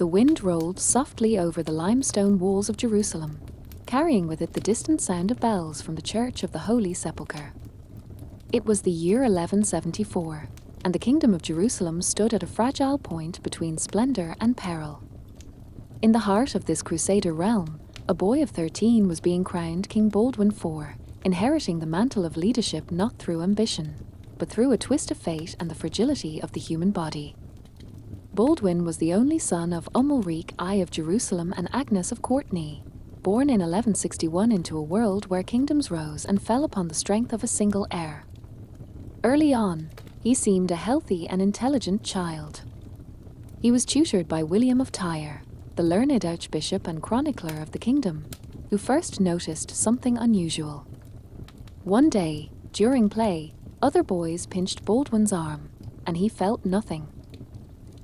The wind rolled softly over the limestone walls of Jerusalem, carrying with it the distant sound of bells from the Church of the Holy Sepulchre. It was the year 1174, and the Kingdom of Jerusalem stood at a fragile point between splendor and peril. In the heart of this Crusader realm, a boy of 13 was being crowned King Baldwin IV, inheriting the mantle of leadership not through ambition, but through a twist of fate and the fragility of the human body. Baldwin was the only son of Umulric I of Jerusalem and Agnes of Courtenay, born in 1161 into a world where kingdoms rose and fell upon the strength of a single heir. Early on, he seemed a healthy and intelligent child. He was tutored by William of Tyre, the learned archbishop and chronicler of the kingdom, who first noticed something unusual. One day, during play, other boys pinched Baldwin's arm, and he felt nothing.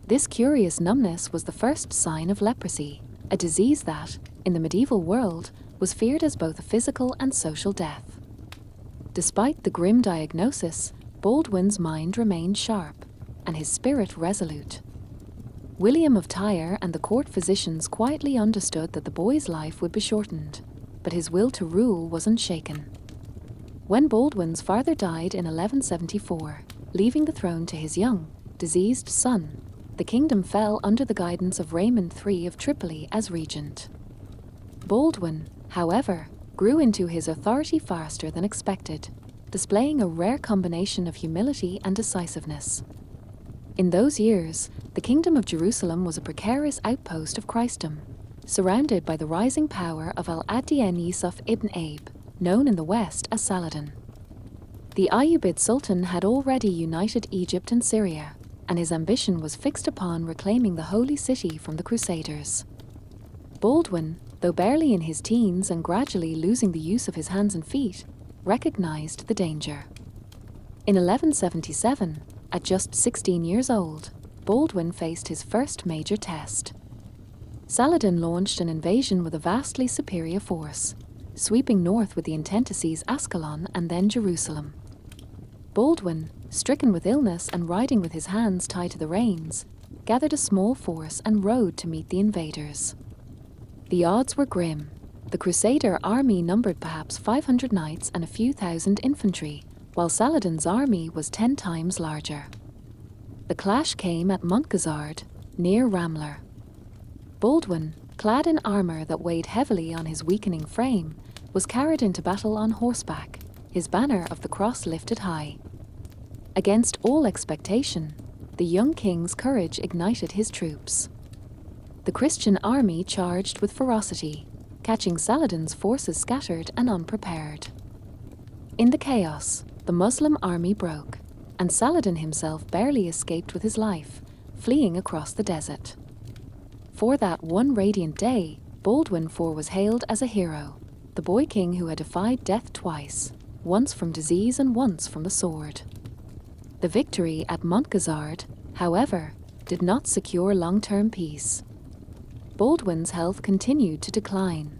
This curious numbness was the first sign of leprosy, a disease that, in the medieval world, was feared as both a physical and social death. Despite the grim diagnosis, Baldwin's mind remained sharp, and his spirit resolute. William of Tyre and the court physicians quietly understood that the boy's life would be shortened, but his will to rule was unshaken. When Baldwin's father died in 1174, leaving the throne to his young, diseased son, the kingdom fell under the guidance of Raymond III of Tripoli as regent. Baldwin, however, grew into his authority faster than expected, displaying a rare combination of humility and decisiveness. In those years, the Kingdom of Jerusalem was a precarious outpost of Christendom, surrounded by the rising power of Al-Adin Yusuf ibn Aib, known in the West as Saladin. The Ayyubid Sultan had already united Egypt and Syria, and his ambition was fixed upon reclaiming the Holy City from the Crusaders. Baldwin, though barely in his teens and gradually losing the use of his hands and feet, recognized the danger. In 1177, at just 16 years old, Baldwin faced his first major test. Saladin launched an invasion with a vastly superior force, sweeping north with the intent to seize Ascalon and then Jerusalem. Baldwin, stricken with illness and riding with his hands tied to the reins, gathered a small force and rode to meet the invaders. The odds were grim. The Crusader army numbered perhaps 500 knights and a few thousand infantry, while Saladin's army was 10 times larger. The clash came at Montgazard, near Ramler. Baldwin, clad in armor that weighed heavily on his weakening frame, was carried into battle on horseback, his banner of the cross lifted high. Against all expectation, the young king's courage ignited his troops. The Christian army charged with ferocity, catching Saladin's forces scattered and unprepared. In the chaos, the Muslim army broke, and Saladin himself barely escaped with his life, fleeing across the desert. For that one radiant day, Baldwin IV was hailed as a hero, the boy king who had defied death twice, once from disease and once from the sword. The victory at Montgazard, however, did not secure long-term peace. Baldwin's health continued to decline.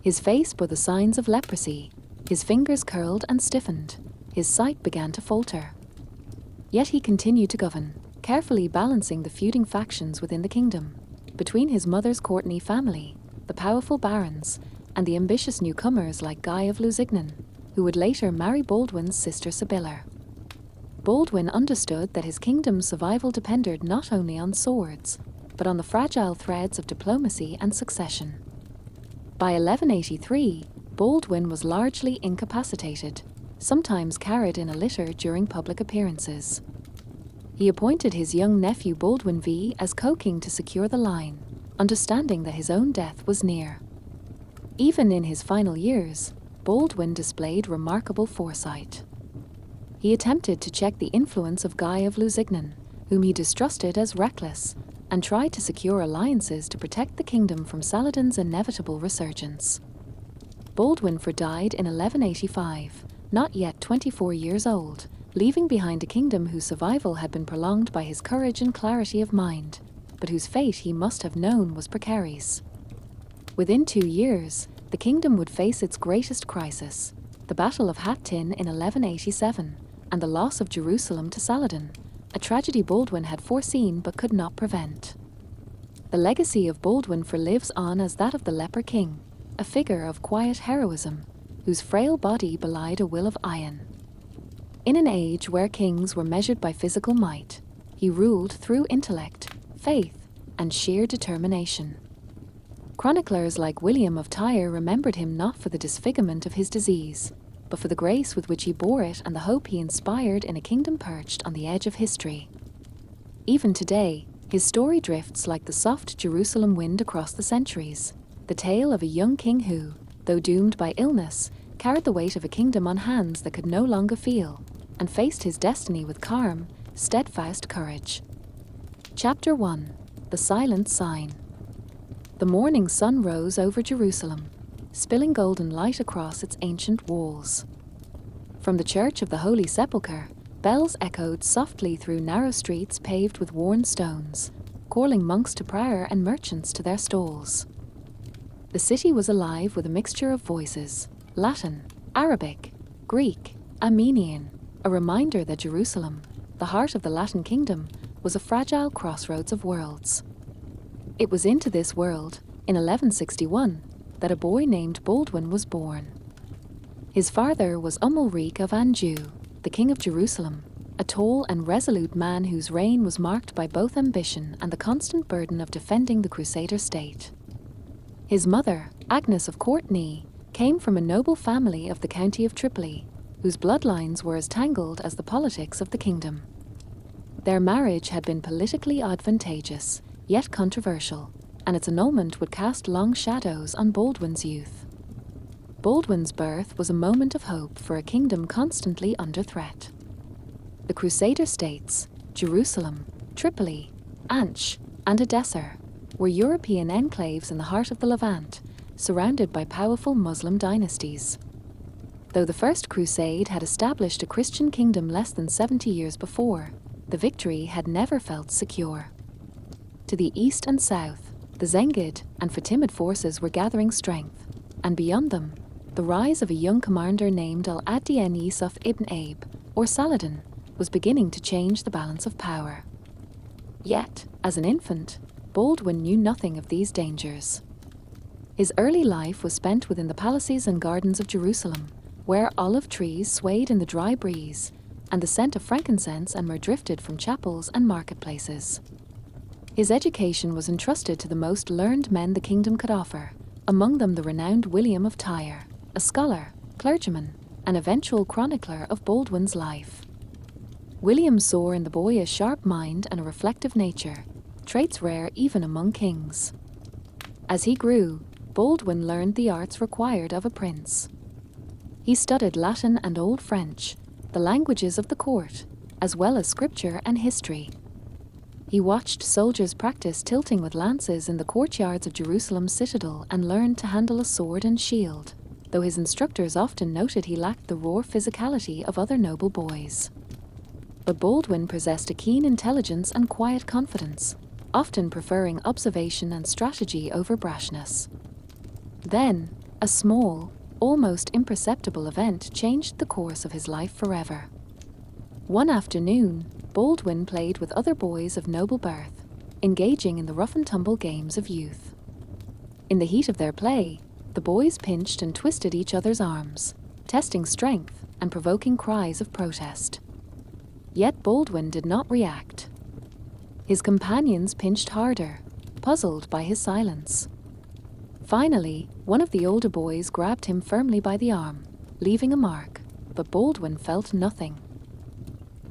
His face bore the signs of leprosy, his fingers curled and stiffened, his sight began to falter. Yet he continued to govern, carefully balancing the feuding factions within the kingdom, between his mother's Courtenay family, the powerful barons, and the ambitious newcomers like Guy of Lusignan, who would later marry Baldwin's sister Sibylla. Baldwin understood that his kingdom's survival depended not only on swords, but on the fragile threads of diplomacy and succession. By 1183, Baldwin was largely incapacitated, sometimes carried in a litter during public appearances. He appointed his young nephew Baldwin IV as co-king to secure the line, understanding that his own death was near. Even in his final years, Baldwin displayed remarkable foresight. He attempted to check the influence of Guy of Lusignan, whom he distrusted as reckless, and tried to secure alliances to protect the kingdom from Saladin's inevitable resurgence. Baldwin IV died in 1185, not yet 24 years old, leaving behind a kingdom whose survival had been prolonged by his courage and clarity of mind, but whose fate he must have known was precarious. Within 2 years, the kingdom would face its greatest crisis, the Battle of Hattin in 1187, and the loss of Jerusalem to Saladin, a tragedy Baldwin had foreseen but could not prevent. The legacy of Baldwin IV lives on as that of the Leper King, a figure of quiet heroism, whose frail body belied a will of iron. In an age where kings were measured by physical might, he ruled through intellect, faith, and sheer determination. Chroniclers like William of Tyre remembered him not for the disfigurement of his disease, but for the grace with which he bore it and the hope he inspired in a kingdom perched on the edge of history. Even today, his story drifts like the soft Jerusalem wind across the centuries, the tale of a young king who, though doomed by illness, carried the weight of a kingdom on hands that could no longer feel, and faced his destiny with calm, steadfast courage. Chapter 1: The Silent Sign. The morning sun rose over Jerusalem, spilling golden light across its ancient walls. From the Church of the Holy Sepulchre, bells echoed softly through narrow streets paved with worn stones, calling monks to prayer and merchants to their stalls. The city was alive with a mixture of voices: Latin, Arabic, Greek, Armenian, a reminder that Jerusalem, the heart of the Latin kingdom, was a fragile crossroads of worlds. It was into this world, in 1161, that a boy named Baldwin was born. His father was Amalric of Anjou, the king of Jerusalem, a tall and resolute man whose reign was marked by both ambition and the constant burden of defending the Crusader state. His mother, Agnes of Courtenay, came from a noble family of the county of Tripoli, whose bloodlines were as tangled as the politics of the kingdom. Their marriage had been politically advantageous, yet controversial, and its annulment would cast long shadows on Baldwin's youth. Baldwin's birth was a moment of hope for a kingdom constantly under threat. The Crusader states, Jerusalem, Tripoli, Anch, and Edessa, were European enclaves in the heart of the Levant, surrounded by powerful Muslim dynasties. Though the First Crusade had established a Christian kingdom less than 70 years before, the victory had never felt secure. To the east and south, the Zengid and Fatimid forces were gathering strength, and beyond them, the rise of a young commander named Al-Adin Yusuf ibn Aib, or Saladin, was beginning to change the balance of power. Yet, as an infant, Baldwin knew nothing of these dangers. His early life was spent within the palaces and gardens of Jerusalem, where olive trees swayed in the dry breeze, and the scent of frankincense and myrrh drifted from chapels and marketplaces. His education was entrusted to the most learned men the kingdom could offer, among them the renowned William of Tyre, a scholar, clergyman, and eventual chronicler of Baldwin's life. William saw in the boy a sharp mind and a reflective nature, traits rare even among kings. As he grew, Baldwin learned the arts required of a prince. He studied Latin and Old French, the languages of the court, as well as scripture and history. He watched soldiers practice tilting with lances in the courtyards of Jerusalem's citadel and learned to handle a sword and shield, though his instructors often noted he lacked the raw physicality of other noble boys. But Baldwin possessed a keen intelligence and quiet confidence, often preferring observation and strategy over brashness. Then, a small, almost imperceptible event changed the course of his life forever. One afternoon, Baldwin played with other boys of noble birth, engaging in the rough-and-tumble games of youth. In the heat of their play, the boys pinched and twisted each other's arms, testing strength and provoking cries of protest. Yet Baldwin did not react. His companions pinched harder, puzzled by his silence. Finally, one of the older boys grabbed him firmly by the arm, leaving a mark, but Baldwin felt nothing.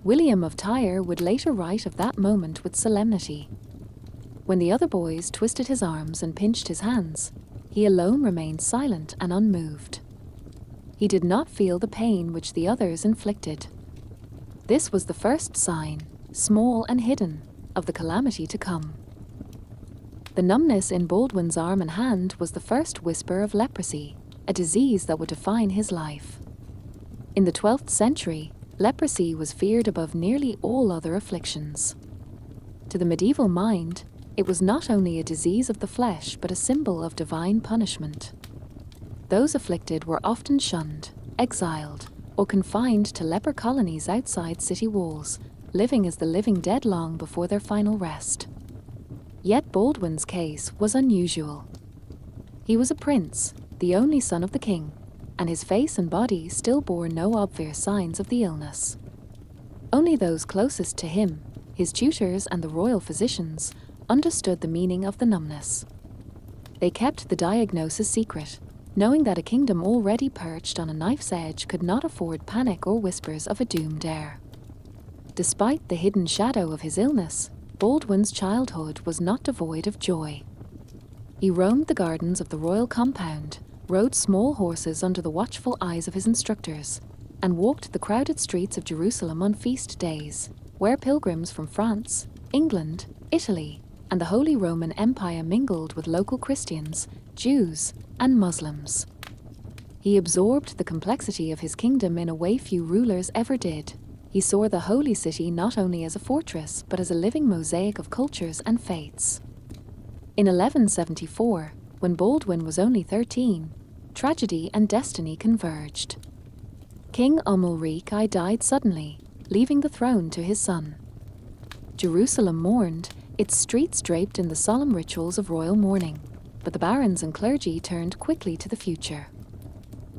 William of Tyre would later write of that moment with solemnity. When the other boys twisted his arms and pinched his hands, he alone remained silent and unmoved. He did not feel the pain which the others inflicted. This was the first sign, small and hidden, of the calamity to come. The numbness in Baldwin's arm and hand was the first whisper of leprosy, a disease that would define his life. In the 12th century, leprosy was feared above nearly all other afflictions. To the medieval mind, it was not only a disease of the flesh but a symbol of divine punishment. Those afflicted were often shunned, exiled, or confined to leper colonies outside city walls, living as the living dead long before their final rest. Yet Baldwin's case was unusual. He was a prince, the only son of the king, and his face and body still bore no obvious signs of the illness. Only those closest to him, his tutors and the royal physicians, understood the meaning of the numbness. They kept the diagnosis secret, knowing that a kingdom already perched on a knife's edge could not afford panic or whispers of a doomed heir. Despite the hidden shadow of his illness, Baldwin's childhood was not devoid of joy. He roamed the gardens of the royal compound, rode small horses under the watchful eyes of his instructors, and walked the crowded streets of Jerusalem on feast days, where pilgrims from France, England, Italy, and the Holy Roman Empire mingled with local Christians, Jews, and Muslims. He absorbed the complexity of his kingdom in a way few rulers ever did. He saw the holy city not only as a fortress, but as a living mosaic of cultures and faiths. In 1174, when Baldwin was only 13, tragedy and destiny converged. King Amalric I died suddenly, leaving the throne to his son. Jerusalem mourned, its streets draped in the solemn rituals of royal mourning, but the barons and clergy turned quickly to the future.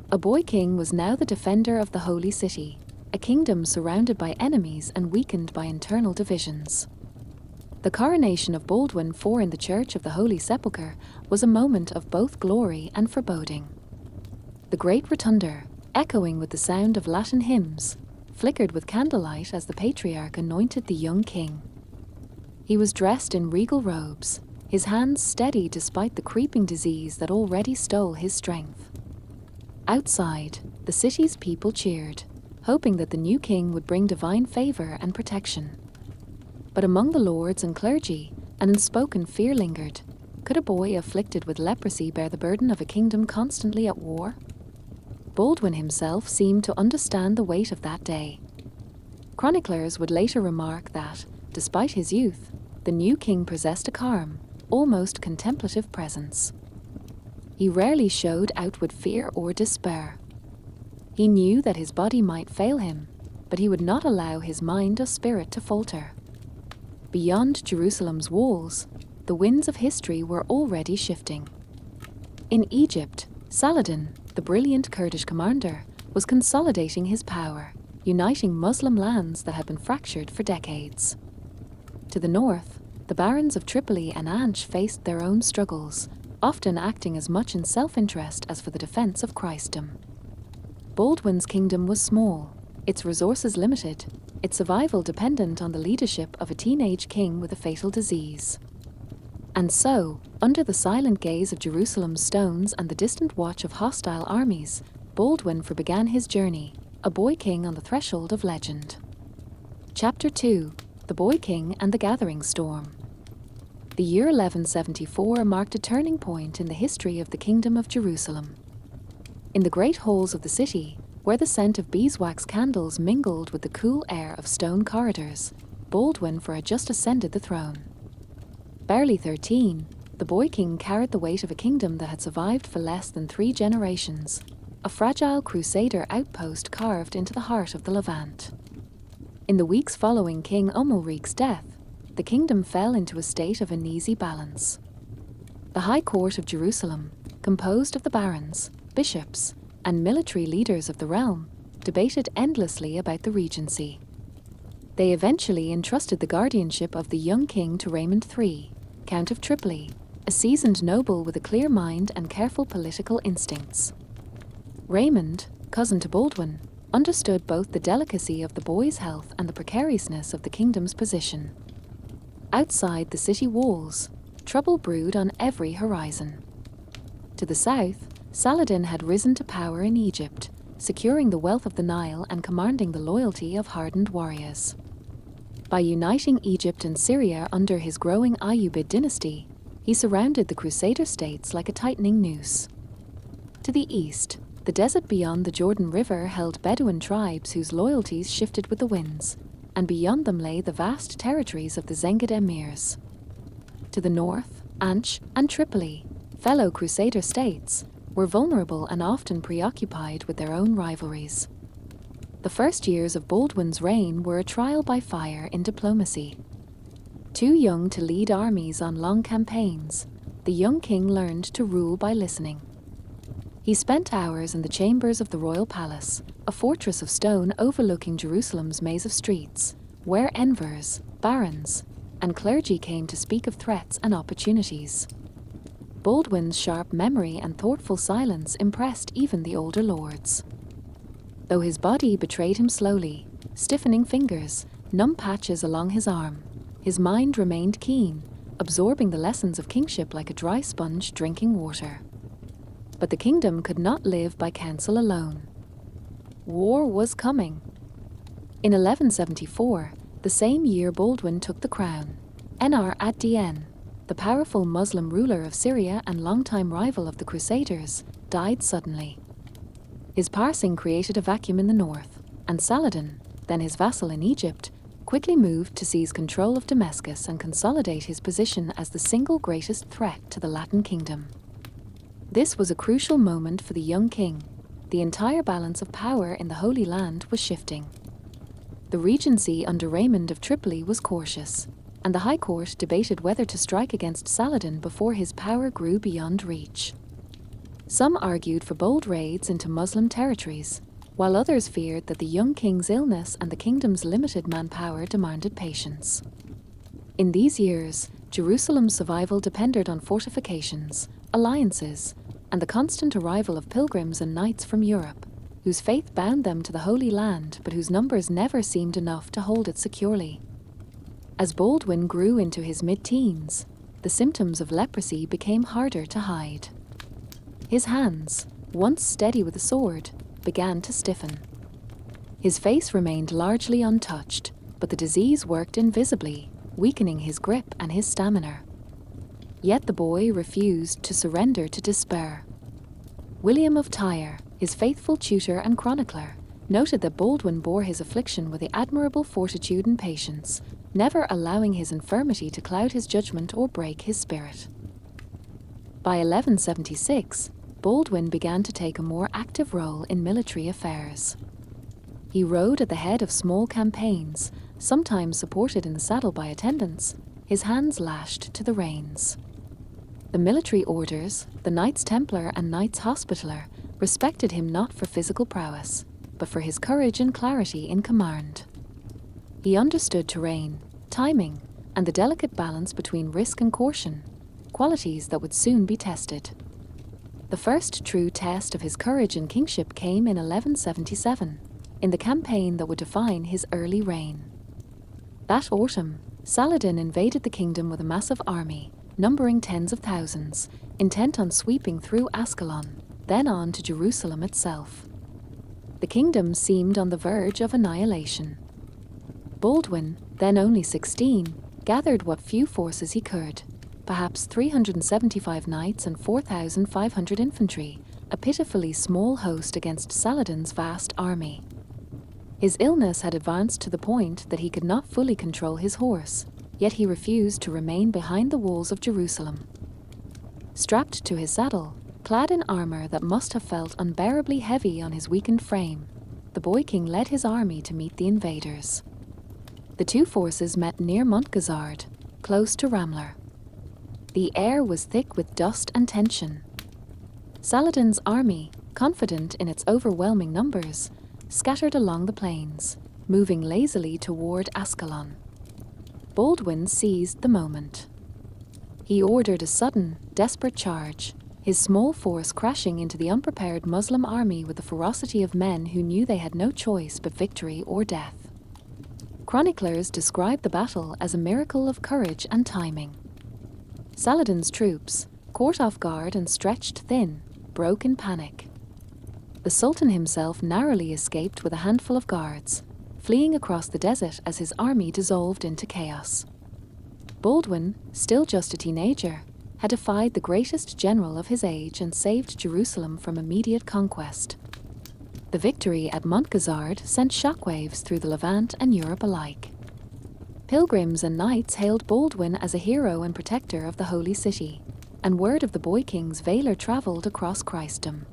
A boy king was now the defender of the holy city, a kingdom surrounded by enemies and weakened by internal divisions. The coronation of Baldwin IV in the Church of the Holy Sepulchre was a moment of both glory and foreboding. The great rotunda, echoing with the sound of Latin hymns, flickered with candlelight as the patriarch anointed the young king. He was dressed in regal robes, his hands steady despite the creeping disease that already stole his strength. Outside, the city's people cheered, hoping that the new king would bring divine favor and protection. But among the lords and clergy, an unspoken fear lingered. Could a boy afflicted with leprosy bear the burden of a kingdom constantly at war? Baldwin himself seemed to understand the weight of that day. Chroniclers would later remark that, despite his youth, the new king possessed a calm, almost contemplative presence. He rarely showed outward fear or despair. He knew that his body might fail him, but he would not allow his mind or spirit to falter. Beyond Jerusalem's walls, the winds of history were already shifting. In Egypt, Saladin, the brilliant Kurdish commander, was consolidating his power, uniting Muslim lands that had been fractured for decades. To the north, the barons of Tripoli and Anch faced their own struggles, often acting as much in self-interest as for the defense of Christendom. Baldwin's kingdom was small, its resources limited, its survival dependent on the leadership of a teenage king with a fatal disease. And so, under the silent gaze of Jerusalem's stones and the distant watch of hostile armies, Baldwin IV began his journey, a boy king on the threshold of legend. Chapter 2: The Boy King and the Gathering Storm. The year 1174 marked a turning point in the history of the Kingdom of Jerusalem. In the great halls of the city, where the scent of beeswax candles mingled with the cool air of stone corridors, Baldwin IV had just ascended the throne. Barely 13, the boy king carried the weight of a kingdom that had survived for less than 3 generations, a fragile Crusader outpost carved into the heart of the Levant. In the weeks following King Amalric's death, the kingdom fell into a state of uneasy balance. The High Court of Jerusalem, composed of the barons, bishops, and military leaders of the realm, debated endlessly about the regency. They eventually entrusted the guardianship of the young king to Raymond III, Count of Tripoli, a seasoned noble with a clear mind and careful political instincts. Raymond, cousin to Baldwin, understood both the delicacy of the boy's health and the precariousness of the kingdom's position. Outside the city walls, trouble brewed on every horizon. To the south, Saladin had risen to power in Egypt, securing the wealth of the Nile and commanding the loyalty of hardened warriors. By uniting Egypt and Syria under his growing Ayyubid dynasty, he surrounded the Crusader states like a tightening noose. To the east, the desert beyond the Jordan River held Bedouin tribes whose loyalties shifted with the winds, and beyond them lay the vast territories of the Zengid emirs. To the north, Anch and Tripoli, fellow Crusader states, were vulnerable and often preoccupied with their own rivalries. The first years of Baldwin's reign were a trial by fire in diplomacy. Too young to lead armies on long campaigns, the young king learned to rule by listening. He spent hours in the chambers of the royal palace, a fortress of stone overlooking Jerusalem's maze of streets, where envoys, barons, and clergy came to speak of threats and opportunities. Baldwin's sharp memory and thoughtful silence impressed even the older lords. Though his body betrayed him slowly, stiffening fingers, numb patches along his arm, his mind remained keen, absorbing the lessons of kingship like a dry sponge drinking water. But the kingdom could not live by counsel alone. War was coming. In 1174, the same year Baldwin took the crown, Enar ad-Din, the powerful Muslim ruler of Syria and longtime rival of the Crusaders, died suddenly. His passing created a vacuum in the north, and Saladin, then his vassal in Egypt, quickly moved to seize control of Damascus and consolidate his position as the single greatest threat to the Latin kingdom. This was a crucial moment for the young king. The entire balance of power in the Holy Land was shifting. The regency under Raymond of Tripoli was cautious, and the High Court debated whether to strike against Saladin before his power grew beyond reach. Some argued for bold raids into Muslim territories, while others feared that the young king's illness and the kingdom's limited manpower demanded patience. In these years, Jerusalem's survival depended on fortifications, alliances, and the constant arrival of pilgrims and knights from Europe, whose faith bound them to the Holy Land but whose numbers never seemed enough to hold it securely. As Baldwin grew into his mid-teens, the symptoms of leprosy became harder to hide. His hands, once steady with a sword, began to stiffen. His face remained largely untouched, but the disease worked invisibly, weakening his grip and his stamina. Yet the boy refused to surrender to despair. William of Tyre, his faithful tutor and chronicler, noted that Baldwin bore his affliction with admirable fortitude and patience, never allowing his infirmity to cloud his judgment or break his spirit. By 1176, Baldwin began to take a more active role in military affairs. He rode at the head of small campaigns, sometimes supported in the saddle by attendants, his hands lashed to the reins. The military orders, the Knights Templar and Knights Hospitaller, respected him not for physical prowess, but for his courage and clarity in command. He understood terrain, timing, and the delicate balance between risk and caution, qualities that would soon be tested. The first true test of his courage and kingship came in 1177, in the campaign that would define his early reign. That autumn, Saladin invaded the kingdom with a massive army, numbering tens of thousands, intent on sweeping through Ascalon, then on to Jerusalem itself. The kingdom seemed on the verge of annihilation. Baldwin, then only 16, gathered what few forces he could, perhaps 375 knights and 4,500 infantry, a pitifully small host against Saladin's vast army. His illness had advanced to the point that he could not fully control his horse, yet he refused to remain behind the walls of Jerusalem. Strapped to his saddle, clad in armor that must have felt unbearably heavy on his weakened frame, the boy king led his army to meet the invaders. The two forces met near Montgazard, close to Ramler. The air was thick with dust and tension. Saladin's army, confident in its overwhelming numbers, scattered along the plains, moving lazily toward Ascalon. Baldwin seized the moment. He ordered a sudden, desperate charge, his small force crashing into the unprepared Muslim army with the ferocity of men who knew they had no choice but victory or death. Chroniclers describe the battle as a miracle of courage and timing. Saladin's troops, caught off guard and stretched thin, broke in panic. The Sultan himself narrowly escaped with a handful of guards, fleeing across the desert as his army dissolved into chaos. Baldwin, still just a teenager, had defied the greatest general of his age and saved Jerusalem from immediate conquest. The victory at Montgazard sent shockwaves through the Levant and Europe alike. Pilgrims and knights hailed Baldwin as a hero and protector of the Holy City, and word of the boy king's valor traveled across Christendom.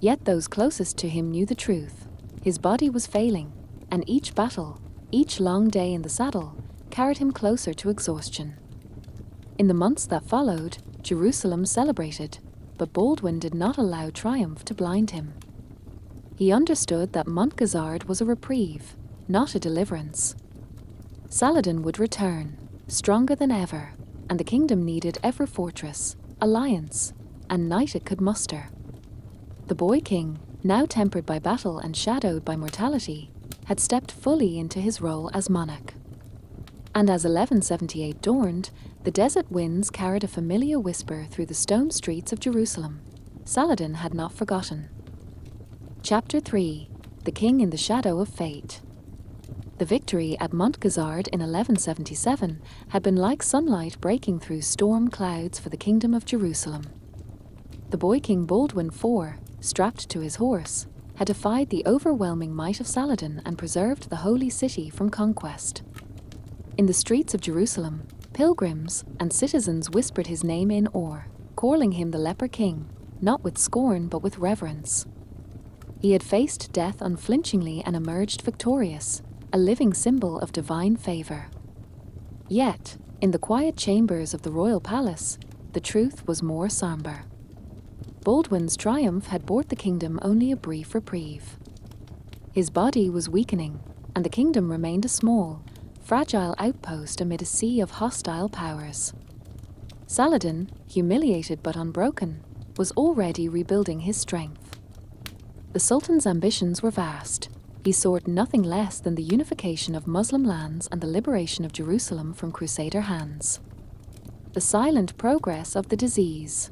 Yet those closest to him knew the truth. His body was failing, and each battle, each long day in the saddle, carried him closer to exhaustion. In the months that followed, Jerusalem celebrated, but Baldwin did not allow triumph to blind him. He understood that Montgazard was a reprieve, not a deliverance. Saladin would return, stronger than ever, and the kingdom needed every fortress, alliance, and knight it could muster. The boy king, now tempered by battle and shadowed by mortality, had stepped fully into his role as monarch. And as 1178 dawned, the desert winds carried a familiar whisper through the stone streets of Jerusalem. Saladin had not forgotten. Chapter 3: The King in the Shadow of Fate. The victory at Montgazard in 1177 had been like sunlight breaking through storm clouds for the kingdom of Jerusalem. The boy king Baldwin IV, strapped to his horse, had defied the overwhelming might of Saladin and preserved the holy city from conquest. In the streets of Jerusalem, pilgrims and citizens whispered his name in awe, calling him the Leper King, not with scorn but with reverence. He had faced death unflinchingly and emerged victorious, a living symbol of divine favor. Yet, in the quiet chambers of the royal palace, the truth was more somber. Baldwin's triumph had brought the kingdom only a brief reprieve. His body was weakening, and the kingdom remained a small, fragile outpost amid a sea of hostile powers. Saladin, humiliated but unbroken, was already rebuilding his strength. The Sultan's ambitions were vast. He sought nothing less than the unification of Muslim lands and the liberation of Jerusalem from Crusader hands. The silent progress of the disease.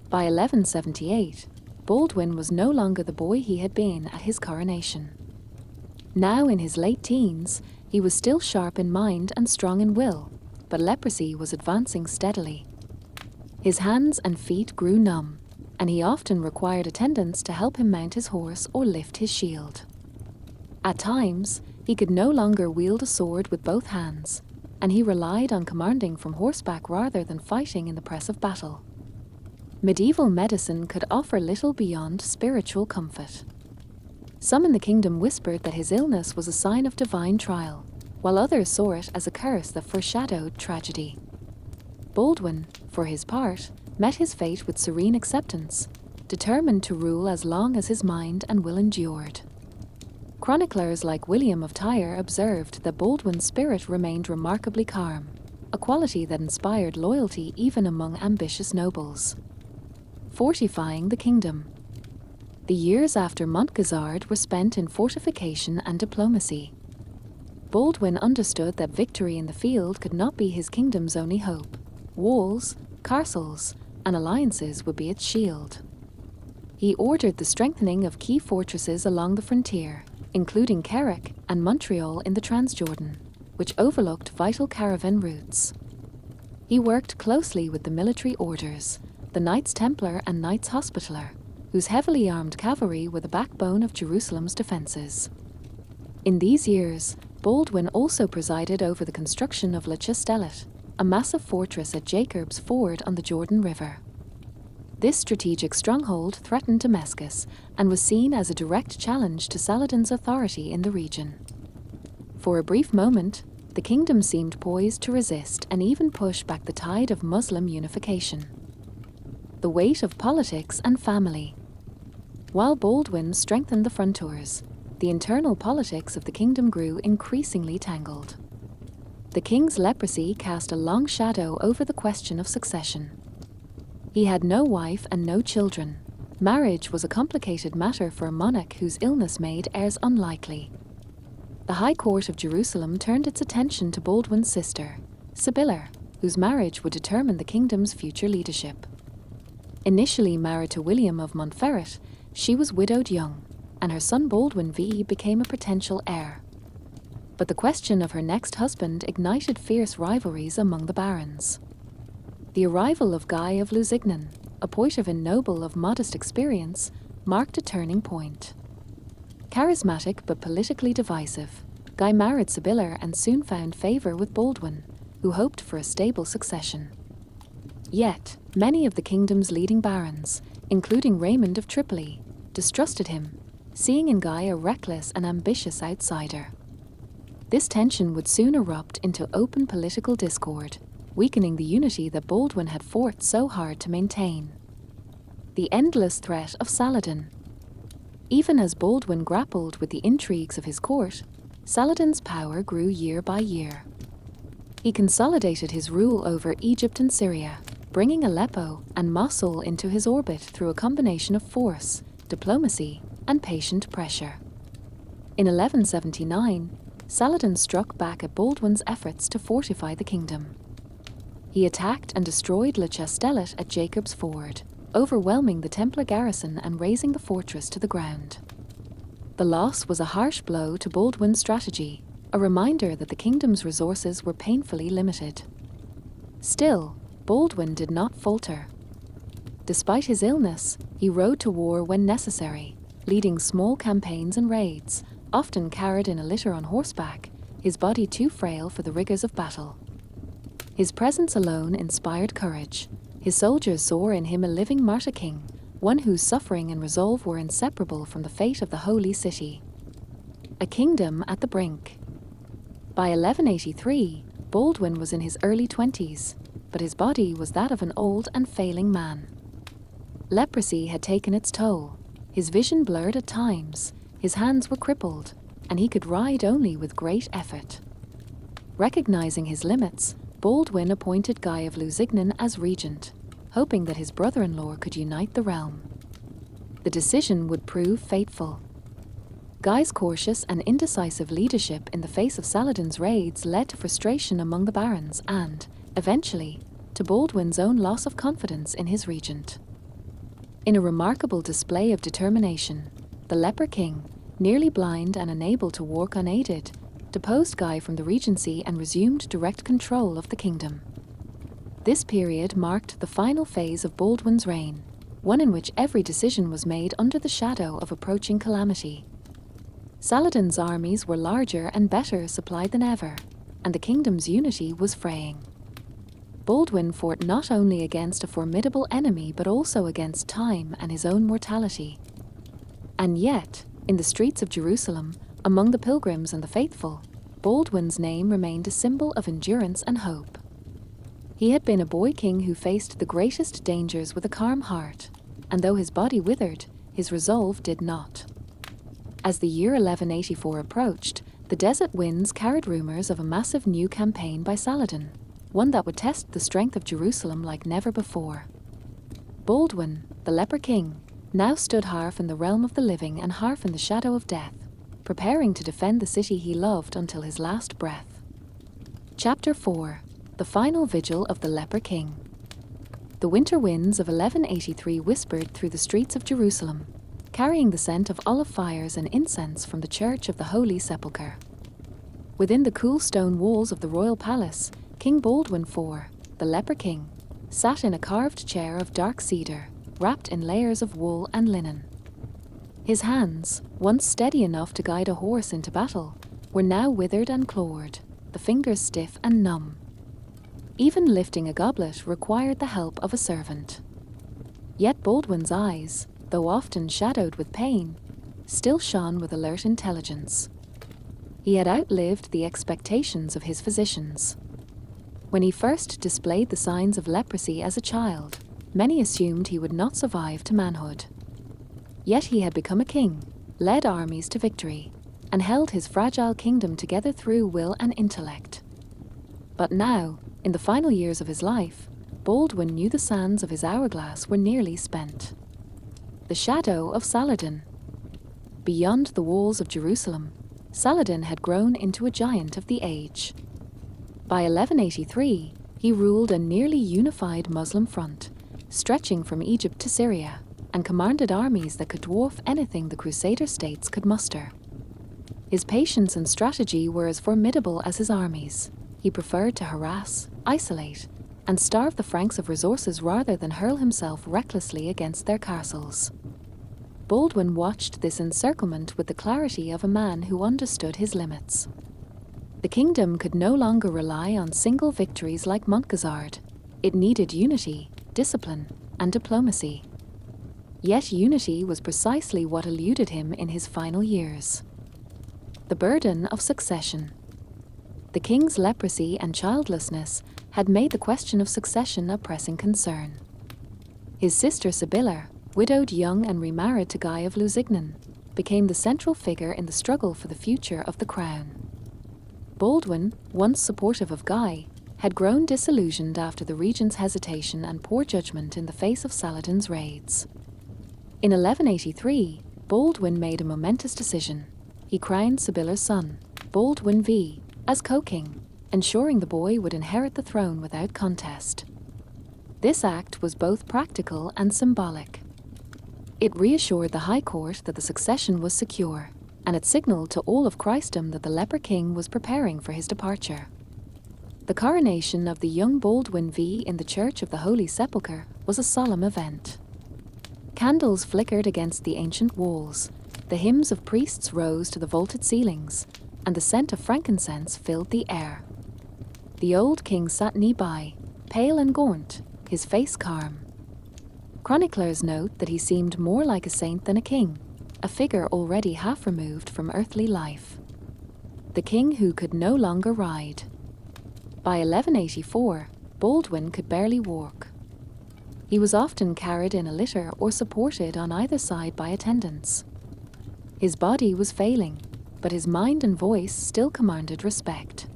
By 1178, Baldwin was no longer the boy he had been at his coronation. Now in his late teens, he was still sharp in mind and strong in will, but leprosy was advancing steadily. His hands and feet grew numb, and he often required attendants to help him mount his horse or lift his shield. At times, he could no longer wield a sword with both hands, and he relied on commanding from horseback rather than fighting in the press of battle. Medieval medicine could offer little beyond spiritual comfort. Some in the kingdom whispered that his illness was a sign of divine trial, while others saw it as a curse that foreshadowed tragedy. Baldwin, for his part, met his fate with serene acceptance, determined to rule as long as his mind and will endured. Chroniclers like William of Tyre observed that Baldwin's spirit remained remarkably calm, a quality that inspired loyalty even among ambitious nobles. Fortifying the kingdom. The years after Montgazard were spent in fortification and diplomacy. Baldwin understood that victory in the field could not be his kingdom's only hope. Walls, castles, and alliances would be its shield. He ordered the strengthening of key fortresses along the frontier, including Kerrich and Montreal in the Transjordan, which overlooked vital caravan routes. He worked closely with the military orders, the Knights Templar and Knights Hospitaller, whose heavily armed cavalry were the backbone of Jerusalem's defences. In these years, Baldwin also presided over the construction of Le Chastelet, a massive fortress at Jacob's Ford on the Jordan River. This strategic stronghold threatened Damascus and was seen as a direct challenge to Saladin's authority in the region. For a brief moment, the kingdom seemed poised to resist and even push back the tide of Muslim unification. The weight of politics and family. While Baldwin strengthened the frontiers, the internal politics of the kingdom grew increasingly tangled. The king's leprosy cast a long shadow over the question of succession. He had no wife and no children. Marriage was a complicated matter for a monarch whose illness made heirs unlikely. The High Court of Jerusalem turned its attention to Baldwin's sister, Sibylla, whose marriage would determine the kingdom's future leadership. Initially married to William of Montferrat, she was widowed young, and her son Baldwin IV became a potential heir. But the question of her next husband ignited fierce rivalries among the barons. The arrival of Guy of Lusignan, a Poitevin noble of modest experience, marked a turning point. Charismatic but politically divisive, Guy married Sibylla and soon found favour with Baldwin, who hoped for a stable succession. Yet, many of the kingdom's leading barons, including Raymond of Tripoli, distrusted him, seeing in Guy a reckless and ambitious outsider. This tension would soon erupt into open political discord, weakening the unity that Baldwin had fought so hard to maintain. The endless threat of Saladin. Even as Baldwin grappled with the intrigues of his court, Saladin's power grew year by year. He consolidated his rule over Egypt and Syria, bringing Aleppo and Mosul into his orbit through a combination of force, diplomacy, and patient pressure. In 1179, Saladin struck back at Baldwin's efforts to fortify the kingdom. He attacked and destroyed Le Chastelet at Jacob's Ford, overwhelming the Templar garrison and razing the fortress to the ground. The loss was a harsh blow to Baldwin's strategy, a reminder that the kingdom's resources were painfully limited. Still, Baldwin did not falter. Despite his illness, he rode to war when necessary, leading small campaigns and raids, often carried in a litter on horseback, his body too frail for the rigors of battle. His presence alone inspired courage. His soldiers saw in him a living martyr king, one whose suffering and resolve were inseparable from the fate of the Holy City. A kingdom at the brink. By 1183, Baldwin was in his early 20s, but his body was that of an old and failing man. Leprosy had taken its toll. His vision blurred at times, his hands were crippled, and he could ride only with great effort. Recognizing his limits, Baldwin appointed Guy of Lusignan as regent, hoping that his brother-in-law could unite the realm. The decision would prove fateful. Guy's cautious and indecisive leadership in the face of Saladin's raids led to frustration among the barons and, eventually, to Baldwin's own loss of confidence in his regent. In a remarkable display of determination, the Leper King, nearly blind and unable to walk unaided, deposed Guy from the regency and resumed direct control of the kingdom. This period marked the final phase of Baldwin's reign, one in which every decision was made under the shadow of approaching calamity. Saladin's armies were larger and better supplied than ever, and the kingdom's unity was fraying. Baldwin fought not only against a formidable enemy but also against time and his own mortality. And yet, in the streets of Jerusalem, among the pilgrims and the faithful, Baldwin's name remained a symbol of endurance and hope. He had been a boy king who faced the greatest dangers with a calm heart, and though his body withered, his resolve did not. As the year 1184 approached, the desert winds carried rumors of a massive new campaign by Saladin, one that would test the strength of Jerusalem like never before. Baldwin, the Leper King, now stood half in the realm of the living and half in the shadow of death, preparing to defend the city he loved until his last breath. Chapter 4. The Final Vigil of the Leper King. The winter winds of 1183 whispered through the streets of Jerusalem, carrying the scent of olive fires and incense from the Church of the Holy Sepulchre. Within the cool stone walls of the royal palace, King Baldwin IV, the Leper King, sat in a carved chair of dark cedar, wrapped in layers of wool and linen. His hands, once steady enough to guide a horse into battle, were now withered and clawed, the fingers stiff and numb. Even lifting a goblet required the help of a servant. Yet Baldwin's eyes, though often shadowed with pain, still shone with alert intelligence. He had outlived the expectations of his physicians. When he first displayed the signs of leprosy as a child, many assumed he would not survive to manhood. Yet he had become a king, led armies to victory, and held his fragile kingdom together through will and intellect. But now, in the final years of his life, Baldwin knew the sands of his hourglass were nearly spent. The shadow of Saladin. Beyond the walls of Jerusalem, Saladin had grown into a giant of the age. By 1183, he ruled a nearly unified Muslim front, stretching from Egypt to Syria, and commanded armies that could dwarf anything the Crusader states could muster. His patience and strategy were as formidable as his armies. He preferred to harass, isolate, and starve the Franks of resources rather than hurl himself recklessly against their castles. Baldwin watched this encirclement with the clarity of a man who understood his limits. The kingdom could no longer rely on single victories like Montgazard. It needed unity, discipline, and diplomacy. Yet unity was precisely what eluded him in his final years. The burden of succession. The king's leprosy and childlessness had made the question of succession a pressing concern. His sister Sibylla, widowed young and remarried to Guy of Lusignan, became the central figure in the struggle for the future of the crown. Baldwin, once supportive of Guy, had grown disillusioned after the regent's hesitation and poor judgment in the face of Saladin's raids. In 1183, Baldwin made a momentous decision. He crowned Sibylla's son, Baldwin IV, as co-king, ensuring the boy would inherit the throne without contest. This act was both practical and symbolic. It reassured the High Court that the succession was secure, and it signalled to all of Christendom that the Leper King was preparing for his departure. The coronation of the young Baldwin IV in the Church of the Holy Sepulchre was a solemn event. Candles flickered against the ancient walls, the hymns of priests rose to the vaulted ceilings, and the scent of frankincense filled the air. The old king sat nearby, pale and gaunt, his face calm. Chroniclers note that he seemed more like a saint than a king, a figure already half removed from earthly life. The king who could no longer ride. By 1184, Baldwin could barely walk. He was often carried in a litter or supported on either side by attendants. His body was failing, but his mind and voice still commanded respect.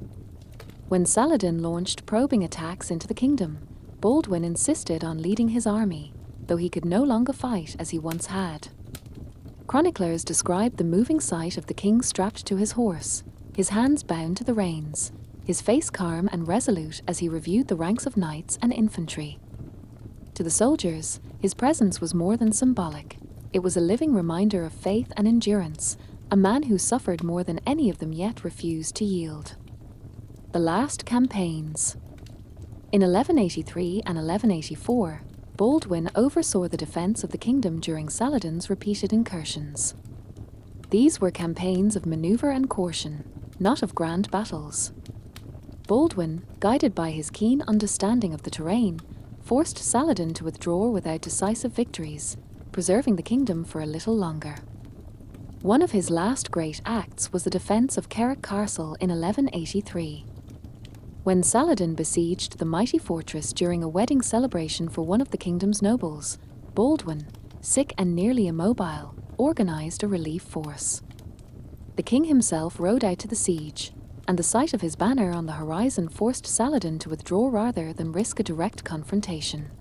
When Saladin launched probing attacks into the kingdom, Baldwin insisted on leading his army, though he could no longer fight as he once had. Chroniclers describe the moving sight of the king strapped to his horse, his hands bound to the reins, his face calm and resolute as he reviewed the ranks of knights and infantry. To the soldiers, his presence was more than symbolic. It was a living reminder of faith and endurance, a man who suffered more than any of them yet refused to yield. The last campaigns. In 1183 and 1184, Baldwin oversaw the defense of the kingdom during Saladin's repeated incursions. These were campaigns of maneuver and caution, not of grand battles. Baldwin, guided by his keen understanding of the terrain, forced Saladin to withdraw without decisive victories, preserving the kingdom for a little longer. One of his last great acts was the defense of Carrick Castle in 1183. When Saladin besieged the mighty fortress during a wedding celebration for one of the kingdom's nobles, Baldwin, sick and nearly immobile, organized a relief force. The king himself rode out to the siege, and the sight of his banner on the horizon forced Saladin to withdraw rather than risk a direct confrontation.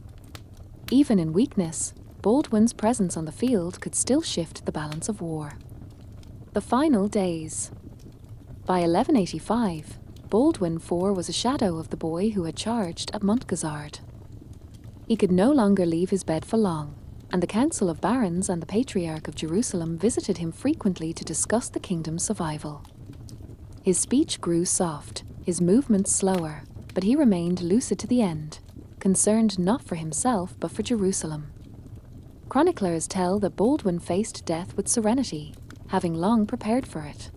Even in weakness, Baldwin's presence on the field could still shift the balance of war. The final days. By 1185, Baldwin IV was a shadow of the boy who had charged at Montgazard. He could no longer leave his bed for long, and the Council of Barons and the Patriarch of Jerusalem visited him frequently to discuss the kingdom's survival. His speech grew soft, his movements slower, but he remained lucid to the end, concerned not for himself but for Jerusalem. Chroniclers tell that Baldwin faced death with serenity, having long prepared for it.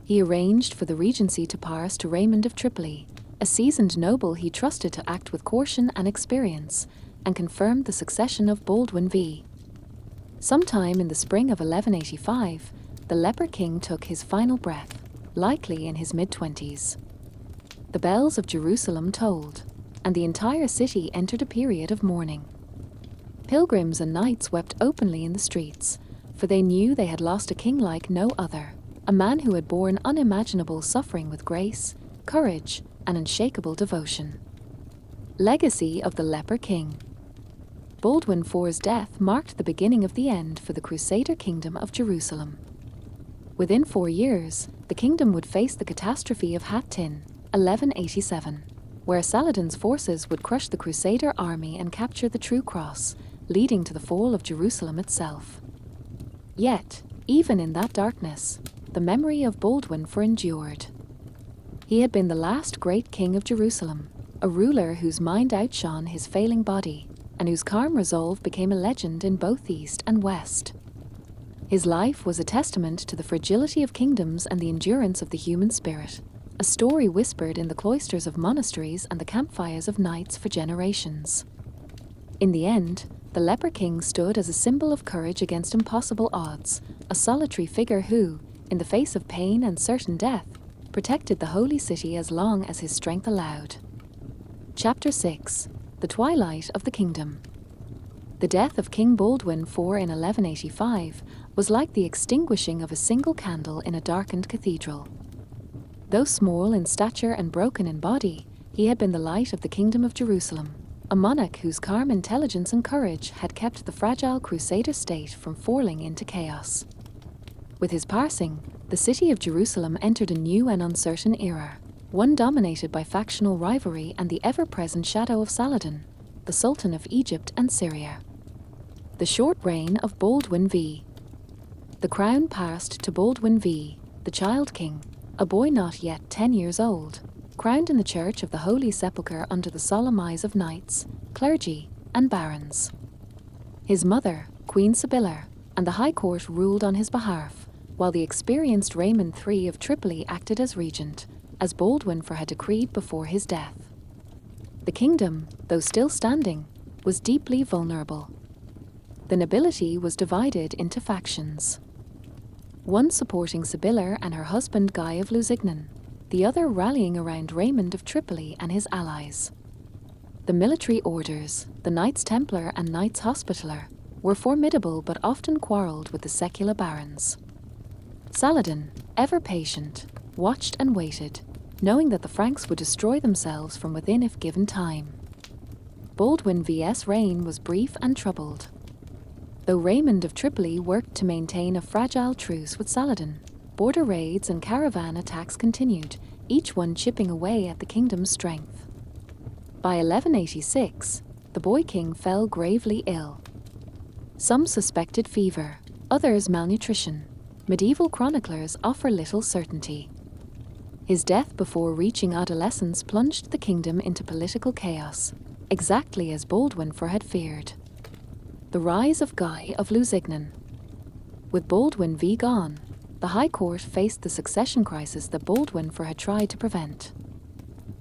He arranged for the regency to pass to Raymond of Tripoli, a seasoned noble he trusted to act with caution and experience, and confirmed the succession of Baldwin IV. Sometime in the spring of 1185, the Leper King took his final breath, likely in his mid-20s. The bells of Jerusalem tolled, and the entire city entered a period of mourning. Pilgrims and knights wept openly in the streets, for they knew they had lost a king like no other, a man who had borne unimaginable suffering with grace, courage, and unshakable devotion. Legacy of the Leper King. Baldwin IV's death marked the beginning of the end for the Crusader Kingdom of Jerusalem. Within 4 years, the kingdom would face the catastrophe of Hattin, 1187, where Saladin's forces would crush the Crusader army and capture the True Cross, leading to the fall of Jerusalem itself. Yet, even in that darkness, the memory of Baldwin IV endured. He had been the last great king of Jerusalem, a ruler whose mind outshone his failing body, and whose calm resolve became a legend in both East and West. His life was a testament to the fragility of kingdoms and the endurance of the human spirit, a story whispered in the cloisters of monasteries and the campfires of knights for generations. In the end, the Leper King stood as a symbol of courage against impossible odds, a solitary figure who, in the face of pain and certain death, protected the holy city as long as his strength allowed. Chapter 6: The Twilight of the Kingdom. The death of King Baldwin IV in 1185 was like the extinguishing of a single candle in a darkened cathedral. Though small in stature and broken in body, he had been the light of the Kingdom of Jerusalem, a monarch whose calm intelligence and courage had kept the fragile Crusader state from falling into chaos. With his passing, the city of Jerusalem entered a new and uncertain era, one dominated by factional rivalry and the ever-present shadow of Saladin, the Sultan of Egypt and Syria. The short reign of Baldwin V. The crown passed to Baldwin V, the child king, a boy not yet 10 years old, crowned in the Church of the Holy Sepulchre under the solemn eyes of knights, clergy, and barons. His mother, Queen Sibylla, and the High Court ruled on his behalf, while the experienced Raymond III of Tripoli acted as regent, as Baldwin IV had decreed before his death. The kingdom, though still standing, was deeply vulnerable. The nobility was divided into factions. One supporting Sibylla and her husband Guy of Lusignan, the other rallying around Raymond of Tripoli and his allies. The military orders, the Knights Templar and Knights Hospitaller, were formidable but often quarrelled with the secular barons. Saladin, ever patient, watched and waited, knowing that the Franks would destroy themselves from within if given time. Baldwin V's reign was brief and troubled. Though Raymond of Tripoli worked to maintain a fragile truce with Saladin, border raids and caravan attacks continued, each one chipping away at the kingdom's strength. By 1186, the boy king fell gravely ill. Some suspected fever, others malnutrition. Medieval chroniclers offer little certainty. His death before reaching adolescence plunged the kingdom into political chaos, exactly as Baldwin IV had feared. The rise of Guy of Lusignan. With Baldwin V gone, the High Court faced the succession crisis that Baldwin IV had tried to prevent.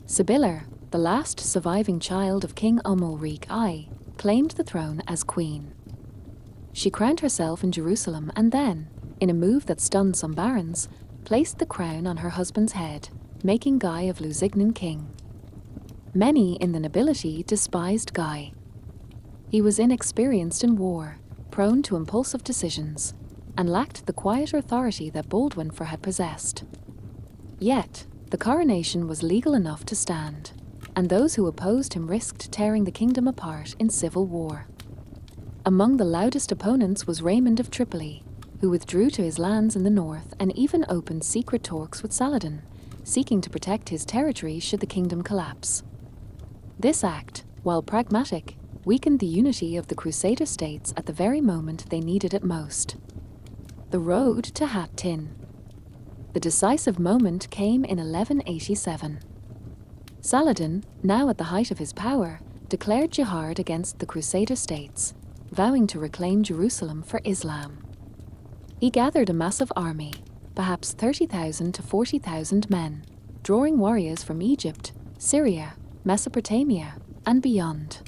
Sibylla, the last surviving child of King Amalric I, claimed the throne as queen. She crowned herself in Jerusalem and then, in a move that stunned some barons, placed the crown on her husband's head, making Guy of Lusignan king. Many in the nobility despised Guy. He was inexperienced in war, prone to impulsive decisions, and lacked the quiet authority that Baldwin IV had possessed. Yet, the coronation was legal enough to stand, and those who opposed him risked tearing the kingdom apart in civil war. Among the loudest opponents was Raymond of Tripoli, who withdrew to his lands in the north and even opened secret talks with Saladin, seeking to protect his territory should the kingdom collapse. This act, while pragmatic, weakened the unity of the Crusader states at the very moment they needed it most. The road to Hattin. The decisive moment came in 1187. Saladin, now at the height of his power, declared jihad against the Crusader states, vowing to reclaim Jerusalem for Islam. He gathered a massive army, perhaps 30,000 to 40,000 men, drawing warriors from Egypt, Syria, Mesopotamia, and beyond.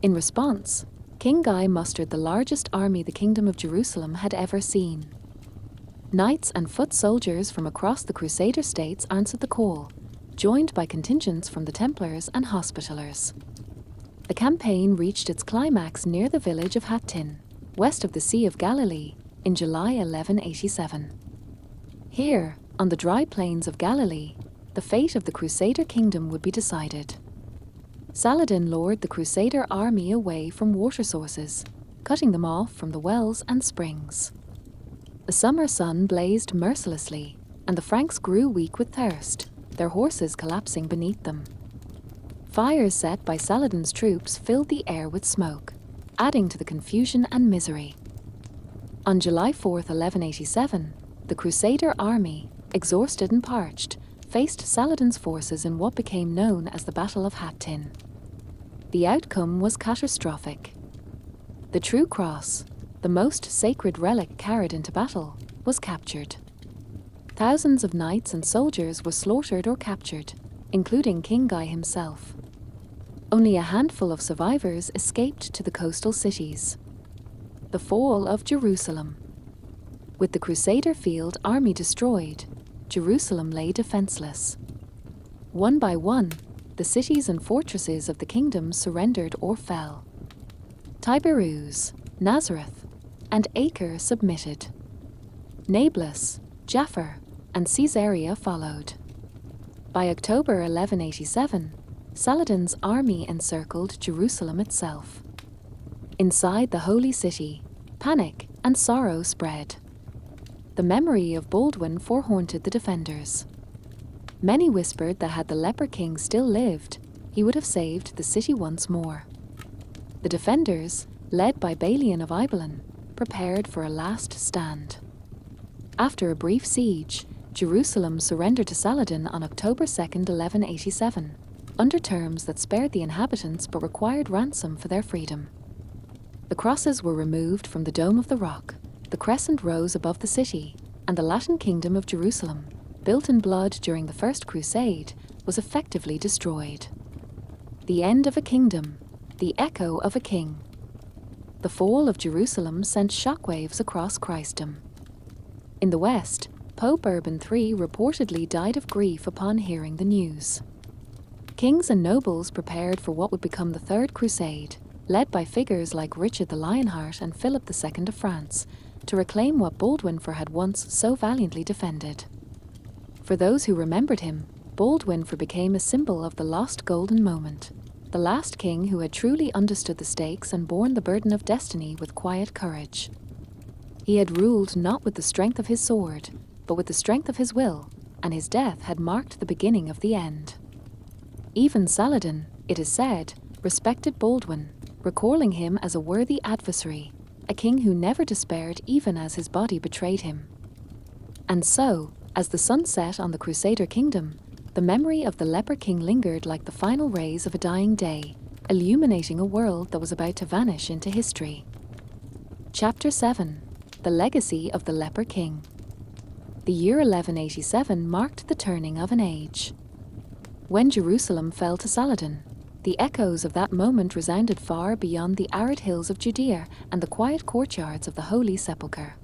In response, King Guy mustered the largest army the Kingdom of Jerusalem had ever seen. Knights and foot soldiers from across the Crusader states answered the call, joined by contingents from the Templars and Hospitallers. The campaign reached its climax near the village of Hattin, west of the Sea of Galilee, in July 1187. Here, on the dry plains of Galilee, the fate of the Crusader Kingdom would be decided. Saladin lured the Crusader army away from water sources, cutting them off from the wells and springs. The summer sun blazed mercilessly, and the Franks grew weak with thirst, their horses collapsing beneath them. Fires set by Saladin's troops filled the air with smoke, adding to the confusion and misery. On July 4, 1187, the Crusader army, exhausted and parched, faced Saladin's forces in what became known as the Battle of Hattin. The outcome was catastrophic. The True Cross, the most sacred relic carried into battle, was captured. Thousands of knights and soldiers were slaughtered or captured, including King Guy himself. Only a handful of survivors escaped to the coastal cities. The fall of Jerusalem. With the Crusader field army destroyed, Jerusalem lay defenseless. One by one, the cities and fortresses of the kingdom surrendered or fell. Tiberias, Nazareth, and Acre submitted. Nablus, Jaffa, and Caesarea followed. By October 1187, Saladin's army encircled Jerusalem itself. Inside the holy city, panic and sorrow spread. The memory of Baldwin IV haunted the defenders. Many whispered that had the Leper King still lived, he would have saved the city once more. The defenders, led by Balian of Ibelin, prepared for a last stand. After a brief siege, Jerusalem surrendered to Saladin on October 2, 1187, under terms that spared the inhabitants but required ransom for their freedom. The crosses were removed from the Dome of the Rock, the crescent rose above the city, and the Latin kingdom of Jerusalem, built in blood during the First Crusade, was effectively destroyed. The end of a kingdom, the echo of a king. The fall of Jerusalem sent shockwaves across Christendom. In the West, Pope Urban III reportedly died of grief upon hearing the news. Kings and nobles prepared for what would become the Third Crusade, led by figures like Richard the Lionheart and Philip II of France, to reclaim what Baldwin IV had once so valiantly defended. For those who remembered him, Baldwin IV became a symbol of the lost golden moment, the last king who had truly understood the stakes and borne the burden of destiny with quiet courage. He had ruled not with the strength of his sword, but with the strength of his will, and his death had marked the beginning of the end. Even Saladin, it is said, respected Baldwin, recalling him as a worthy adversary, a king who never despaired even as his body betrayed him. And so, as the sun set on the Crusader Kingdom, the memory of the Leper King lingered like the final rays of a dying day, illuminating a world that was about to vanish into history. Chapter 7: The Legacy of the Leper King. The year 1187 marked the turning of an age. When Jerusalem fell to Saladin, the echoes of that moment resounded far beyond the arid hills of Judea and the quiet courtyards of the Holy Sepulchre.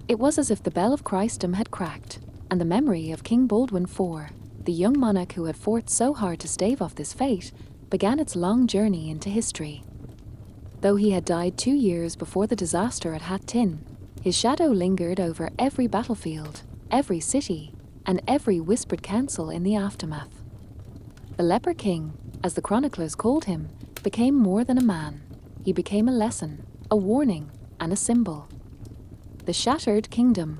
It was as if the bell of Christendom had cracked, and the memory of King Baldwin IV, the young monarch who had fought so hard to stave off this fate, began its long journey into history. Though he had died 2 years before the disaster at Hat Tin, his shadow lingered over every battlefield, every city, and every whispered council in the aftermath. The Leper King, as the chroniclers called him, became more than a man. He became a lesson, a warning, and a symbol. The Shattered Kingdom.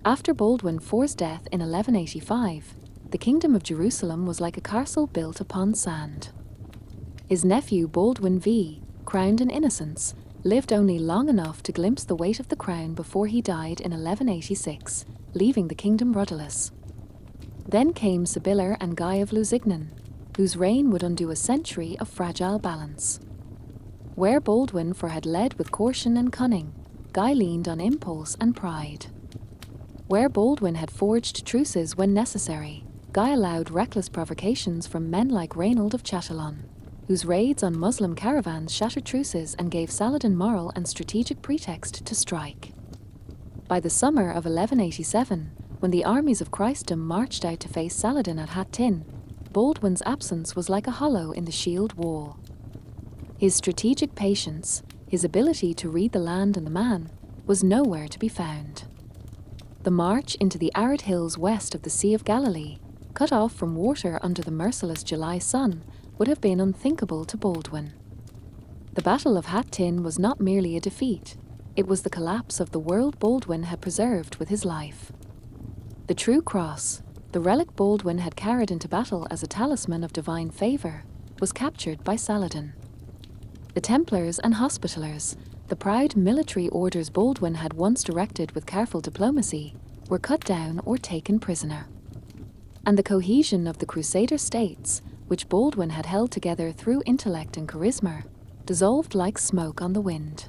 After Baldwin IV's death in 1185, the Kingdom of Jerusalem was like a castle built upon sand. His nephew Baldwin IV, crowned in innocence, lived only long enough to glimpse the weight of the crown before he died in 1186, leaving the kingdom rudderless. Then came Sibylla and Guy of Lusignan, whose reign would undo a century of fragile balance. Where Baldwin IV had led with caution and cunning, Guy leaned on impulse and pride. Where Baldwin had forged truces when necessary, Guy allowed reckless provocations from men like Raynald of Chatillon, whose raids on Muslim caravans shattered truces and gave Saladin moral and strategic pretext to strike. By the summer of 1187, when the armies of Christendom marched out to face Saladin at Hat Tin, Baldwin's absence was like a hollow in the shield wall. His strategic patience, his ability to read the land and the man, was nowhere to be found. The march into the arid hills west of the Sea of Galilee, cut off from water under the merciless July sun, would have been unthinkable to Baldwin. The Battle of Hat Tin was not merely a defeat, it was the collapse of the world Baldwin had preserved with his life. The true cross, the relic Baldwin had carried into battle as a talisman of divine favour, was captured by Saladin. The Templars and Hospitallers, the proud military orders Baldwin had once directed with careful diplomacy, were cut down or taken prisoner. And the cohesion of the Crusader states, which Baldwin had held together through intellect and charisma, dissolved like smoke on the wind.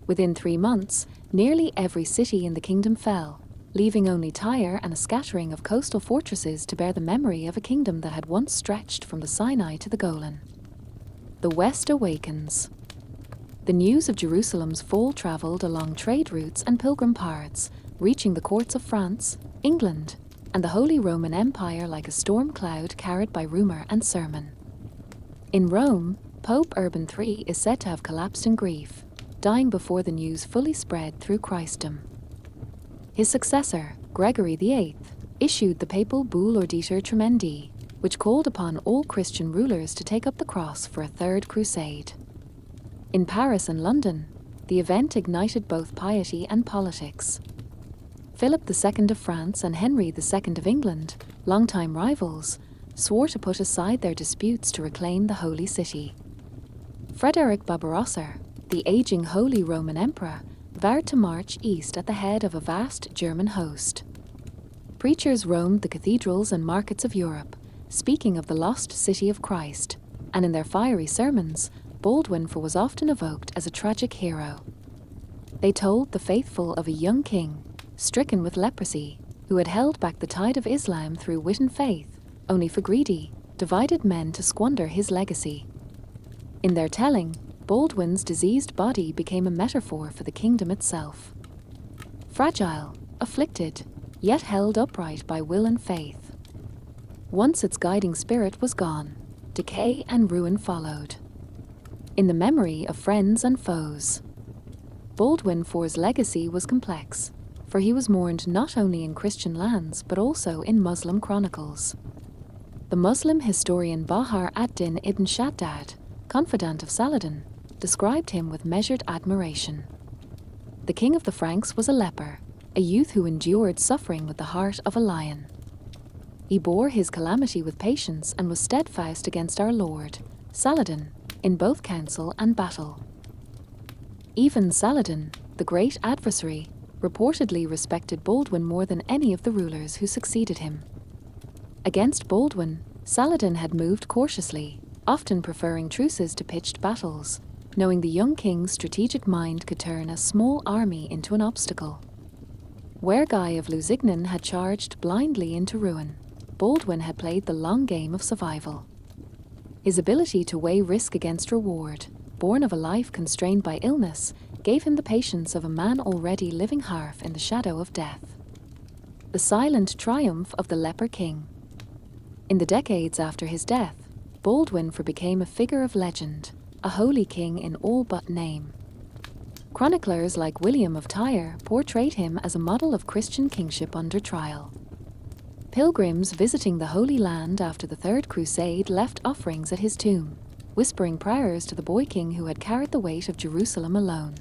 Within 3 months, nearly every city in the kingdom fell, leaving only Tyre and a scattering of coastal fortresses to bear the memory of a kingdom that had once stretched from the Sinai to the Golan. The West awakens. The news of Jerusalem's fall travelled along trade routes and pilgrim paths, reaching the courts of France, England, and the Holy Roman Empire like a storm cloud carried by rumour and sermon. In Rome, Pope Urban III is said to have collapsed in grief, dying before the news fully spread through Christendom. His successor, Gregory VIII, issued the papal Bull Orditer Tremendi, which called upon all Christian rulers to take up the cross for a third crusade. In Paris and London, the event ignited both piety and politics. Philip II of France and Henry II of England, longtime rivals, swore to put aside their disputes to reclaim the Holy City. Frederick Barbarossa, the aging Holy Roman Emperor, vowed to march east at the head of a vast German host. Preachers roamed the cathedrals and markets of Europe, speaking of the lost city of Christ, and in their fiery sermons, Baldwin IV was often evoked as a tragic hero. They told the faithful of a young king, stricken with leprosy, who had held back the tide of Islam through wit and faith, only for greedy, divided men to squander his legacy. In their telling, Baldwin's diseased body became a metaphor for the kingdom itself. Fragile, afflicted, yet held upright by will and faith. Once its guiding spirit was gone, decay and ruin followed. In the memory of friends and foes, Baldwin IV's legacy was complex, for he was mourned not only in Christian lands but also in Muslim chronicles. The Muslim historian Bahar ad-Din ibn Shaddad, confidant of Saladin, described him with measured admiration. The king of the Franks was a leper, a youth who endured suffering with the heart of a lion. He bore his calamity with patience and was steadfast against our Lord, Saladin, in both council and battle. Even Saladin, the great adversary, reportedly respected Baldwin more than any of the rulers who succeeded him. Against Baldwin, Saladin had moved cautiously, often preferring truces to pitched battles, knowing the young king's strategic mind could turn a small army into an obstacle. Where Guy of Lusignan had charged blindly into ruin, Baldwin had played the long game of survival. His ability to weigh risk against reward, born of a life constrained by illness, gave him the patience of a man already living half in the shadow of death. The silent triumph of the Leper King. In the decades after his death, Baldwin IV became a figure of legend, a holy king in all but name. Chroniclers like William of Tyre portrayed him as a model of Christian kingship under trial. Pilgrims visiting the Holy Land after the Third Crusade left offerings at his tomb, whispering prayers to the boy king who had carried the weight of Jerusalem alone.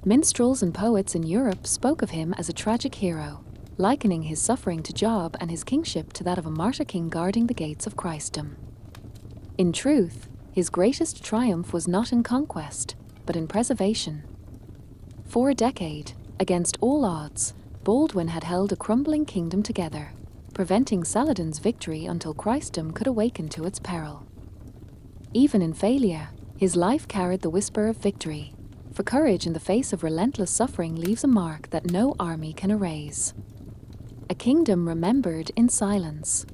Minstrels and poets in Europe spoke of him as a tragic hero, likening his suffering to Job and his kingship to that of a martyr king guarding the gates of Christendom. In truth, his greatest triumph was not in conquest, but in preservation. For a decade, against all odds, Baldwin had held a crumbling kingdom together, preventing Saladin's victory until Christendom could awaken to its peril. Even in failure, his life carried the whisper of victory, for courage in the face of relentless suffering leaves a mark that no army can erase. A kingdom remembered in silence.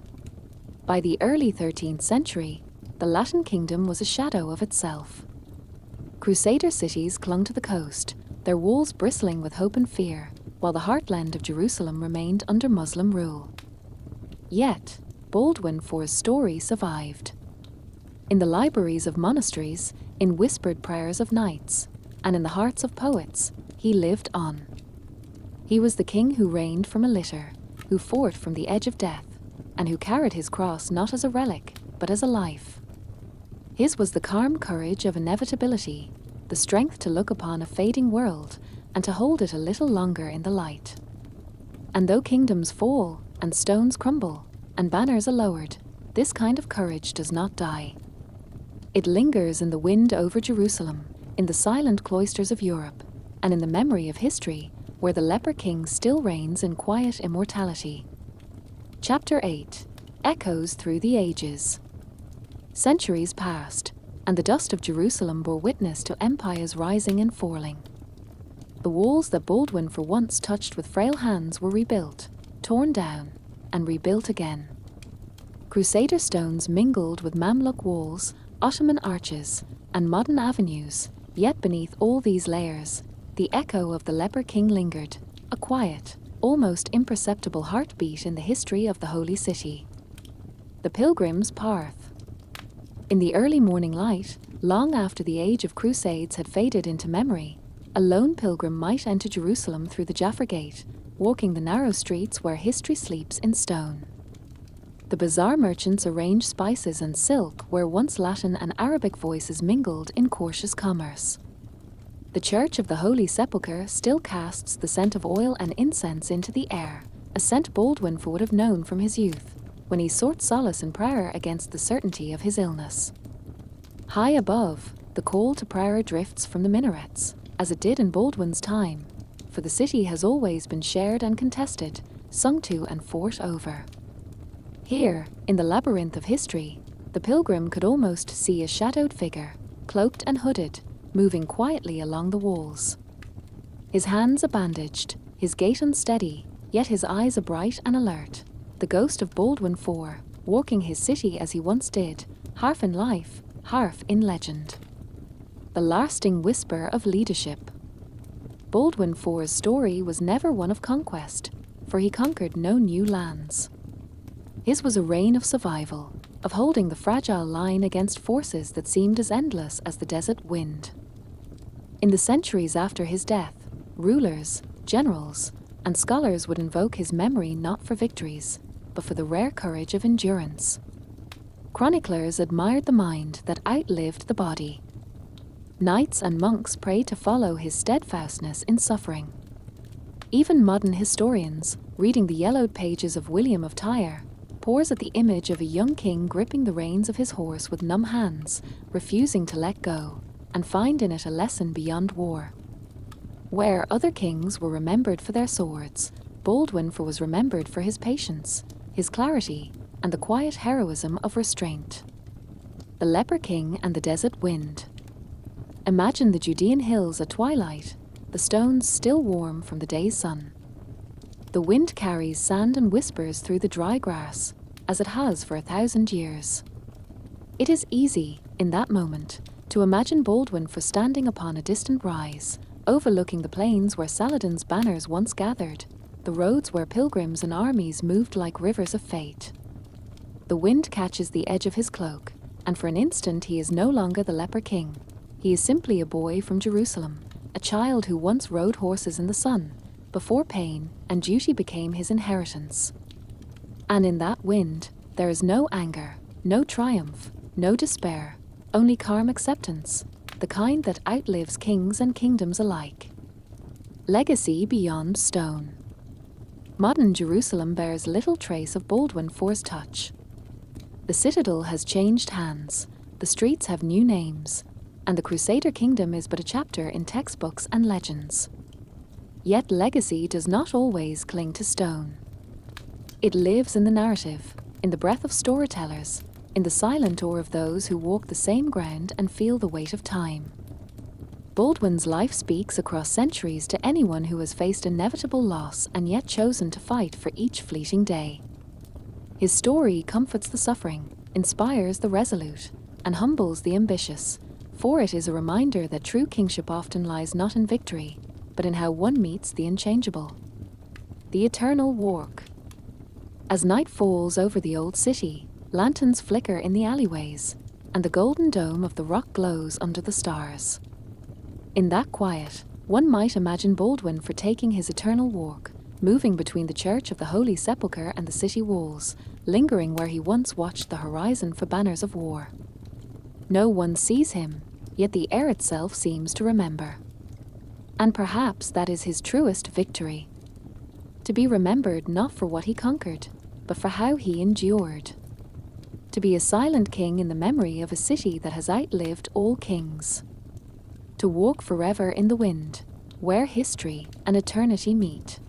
By the early 13th century, the Latin kingdom was a shadow of itself. Crusader cities clung to the coast, their walls bristling with hope and fear, while the heartland of Jerusalem remained under Muslim rule. Yet, Baldwin IV's story survived. In the libraries of monasteries, in whispered prayers of knights, and in the hearts of poets, he lived on. He was the king who reigned from a litter, who fought from the edge of death, and who carried his cross not as a relic, but as a life. His was the calm courage of inevitability, the strength to look upon a fading world and to hold it a little longer in the light. And though kingdoms fall, and stones crumble, and banners are lowered, this kind of courage does not die. It lingers in the wind over Jerusalem, in the silent cloisters of Europe, and in the memory of history, where the Leper King still reigns in quiet immortality. Chapter 8. Echoes through the ages. Centuries passed, and the dust of Jerusalem bore witness to empires rising and falling. The walls that Baldwin IV once touched with frail hands were rebuilt, torn down, and rebuilt again. Crusader stones mingled with Mamluk walls, Ottoman arches, and modern avenues, yet beneath all these layers, the echo of the Leper King lingered, a quiet, almost imperceptible heartbeat in the history of the Holy City. The Pilgrim's Path. In the early morning light, long after the age of crusades had faded into memory, a lone pilgrim might enter Jerusalem through the Jaffa Gate, walking the narrow streets where history sleeps in stone. The bazaar merchants arrange spices and silk where once Latin and Arabic voices mingled in cautious commerce. The Church of the Holy Sepulchre still casts the scent of oil and incense into the air, a scent Baldwin IV would have known from his youth, when he sought solace in prayer against the certainty of his illness. High above, the call to prayer drifts from the minarets, as it did in Baldwin's time, for the city has always been shared and contested, sung to and fought over. Here, in the labyrinth of history, the pilgrim could almost see a shadowed figure, cloaked and hooded, moving quietly along the walls. His hands are bandaged, his gait unsteady, yet his eyes are bright and alert, the ghost of Baldwin IV, walking his city as he once did, half in life, half in legend. The lasting whisper of leadership. Baldwin IV's story was never one of conquest, for he conquered no new lands. His was a reign of survival, of holding the fragile line against forces that seemed as endless as the desert wind. In the centuries after his death, rulers, generals, and scholars would invoke his memory not for victories, but for the rare courage of endurance. Chroniclers admired the mind that outlived the body. Knights and monks prayed to follow his steadfastness in suffering. Even modern historians, reading the yellowed pages of William of Tyre, pause at the image of a young king gripping the reins of his horse with numb hands, refusing to let go, and find in it a lesson beyond war. Where other kings were remembered for their swords, Baldwin IV was remembered for his patience, his clarity, and the quiet heroism of restraint. The Leper King and the Desert Wind. Imagine the Judean hills at twilight, the stones still warm from the day's sun. The wind carries sand and whispers through the dry grass, as it has for 1,000 years. It is easy, in that moment, to imagine Baldwin IV standing upon a distant rise, overlooking the plains where Saladin's banners once gathered, the roads where pilgrims and armies moved like rivers of fate. The wind catches the edge of his cloak, and for an instant he is no longer the Leper King. He is simply a boy from Jerusalem, a child who once rode horses in the sun, before pain and duty became his inheritance. And in that wind, there is no anger, no triumph, no despair, only calm acceptance, the kind that outlives kings and kingdoms alike. Legacy beyond stone. Modern Jerusalem bears little trace of Baldwin IV's touch. The citadel has changed hands, the streets have new names, and the Crusader Kingdom is but a chapter in textbooks and legends. Yet legacy does not always cling to stone. It lives in the narrative, in the breath of storytellers, in the silent awe of those who walk the same ground and feel the weight of time. Baldwin's life speaks across centuries to anyone who has faced inevitable loss and yet chosen to fight for each fleeting day. His story comforts the suffering, inspires the resolute, and humbles the ambitious, for it is a reminder that true kingship often lies not in victory, but in how one meets the unchangeable. The eternal walk. As night falls over the old city, lanterns flicker in the alleyways, and the golden dome of the rock glows under the stars. In that quiet, one might imagine Baldwin IV taking his eternal walk, moving between the Church of the Holy Sepulchre and the city walls, lingering where he once watched the horizon for banners of war. No one sees him, yet the air itself seems to remember. And perhaps that is his truest victory. To be remembered not for what he conquered, but for how he endured. To be a silent king in the memory of a city that has outlived all kings. To walk forever in the wind, where history and eternity meet.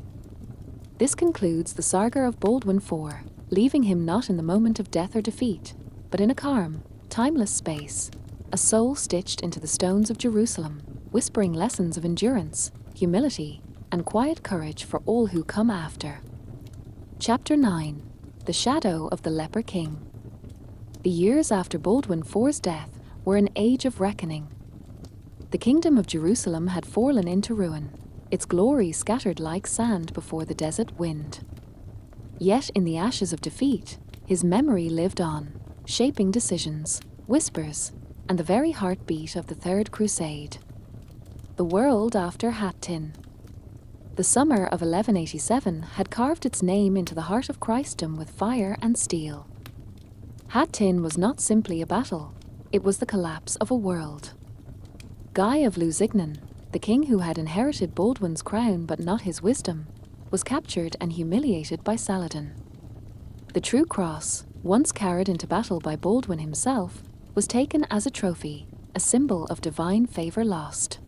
This concludes the saga of Baldwin IV, leaving him not in the moment of death or defeat, but in a calm, timeless space, a soul stitched into the stones of Jerusalem, whispering lessons of endurance, humility, and quiet courage for all who come after. Chapter 9. The Shadow of the Leper King. The years after Baldwin IV's death were an age of reckoning. The kingdom of Jerusalem had fallen into ruin, its glory scattered like sand before the desert wind. Yet in the ashes of defeat, his memory lived on, shaping decisions, whispers, and the very heartbeat of the Third Crusade. The world after Hattin. The summer of 1187 had carved its name into the heart of Christendom with fire and steel. Hattin was not simply a battle, it was the collapse of a world. Guy of Lusignan, the king who had inherited Baldwin's crown but not his wisdom, was captured and humiliated by Saladin. The true cross, once carried into battle by Baldwin himself, was taken as a trophy, a symbol of divine favor lost.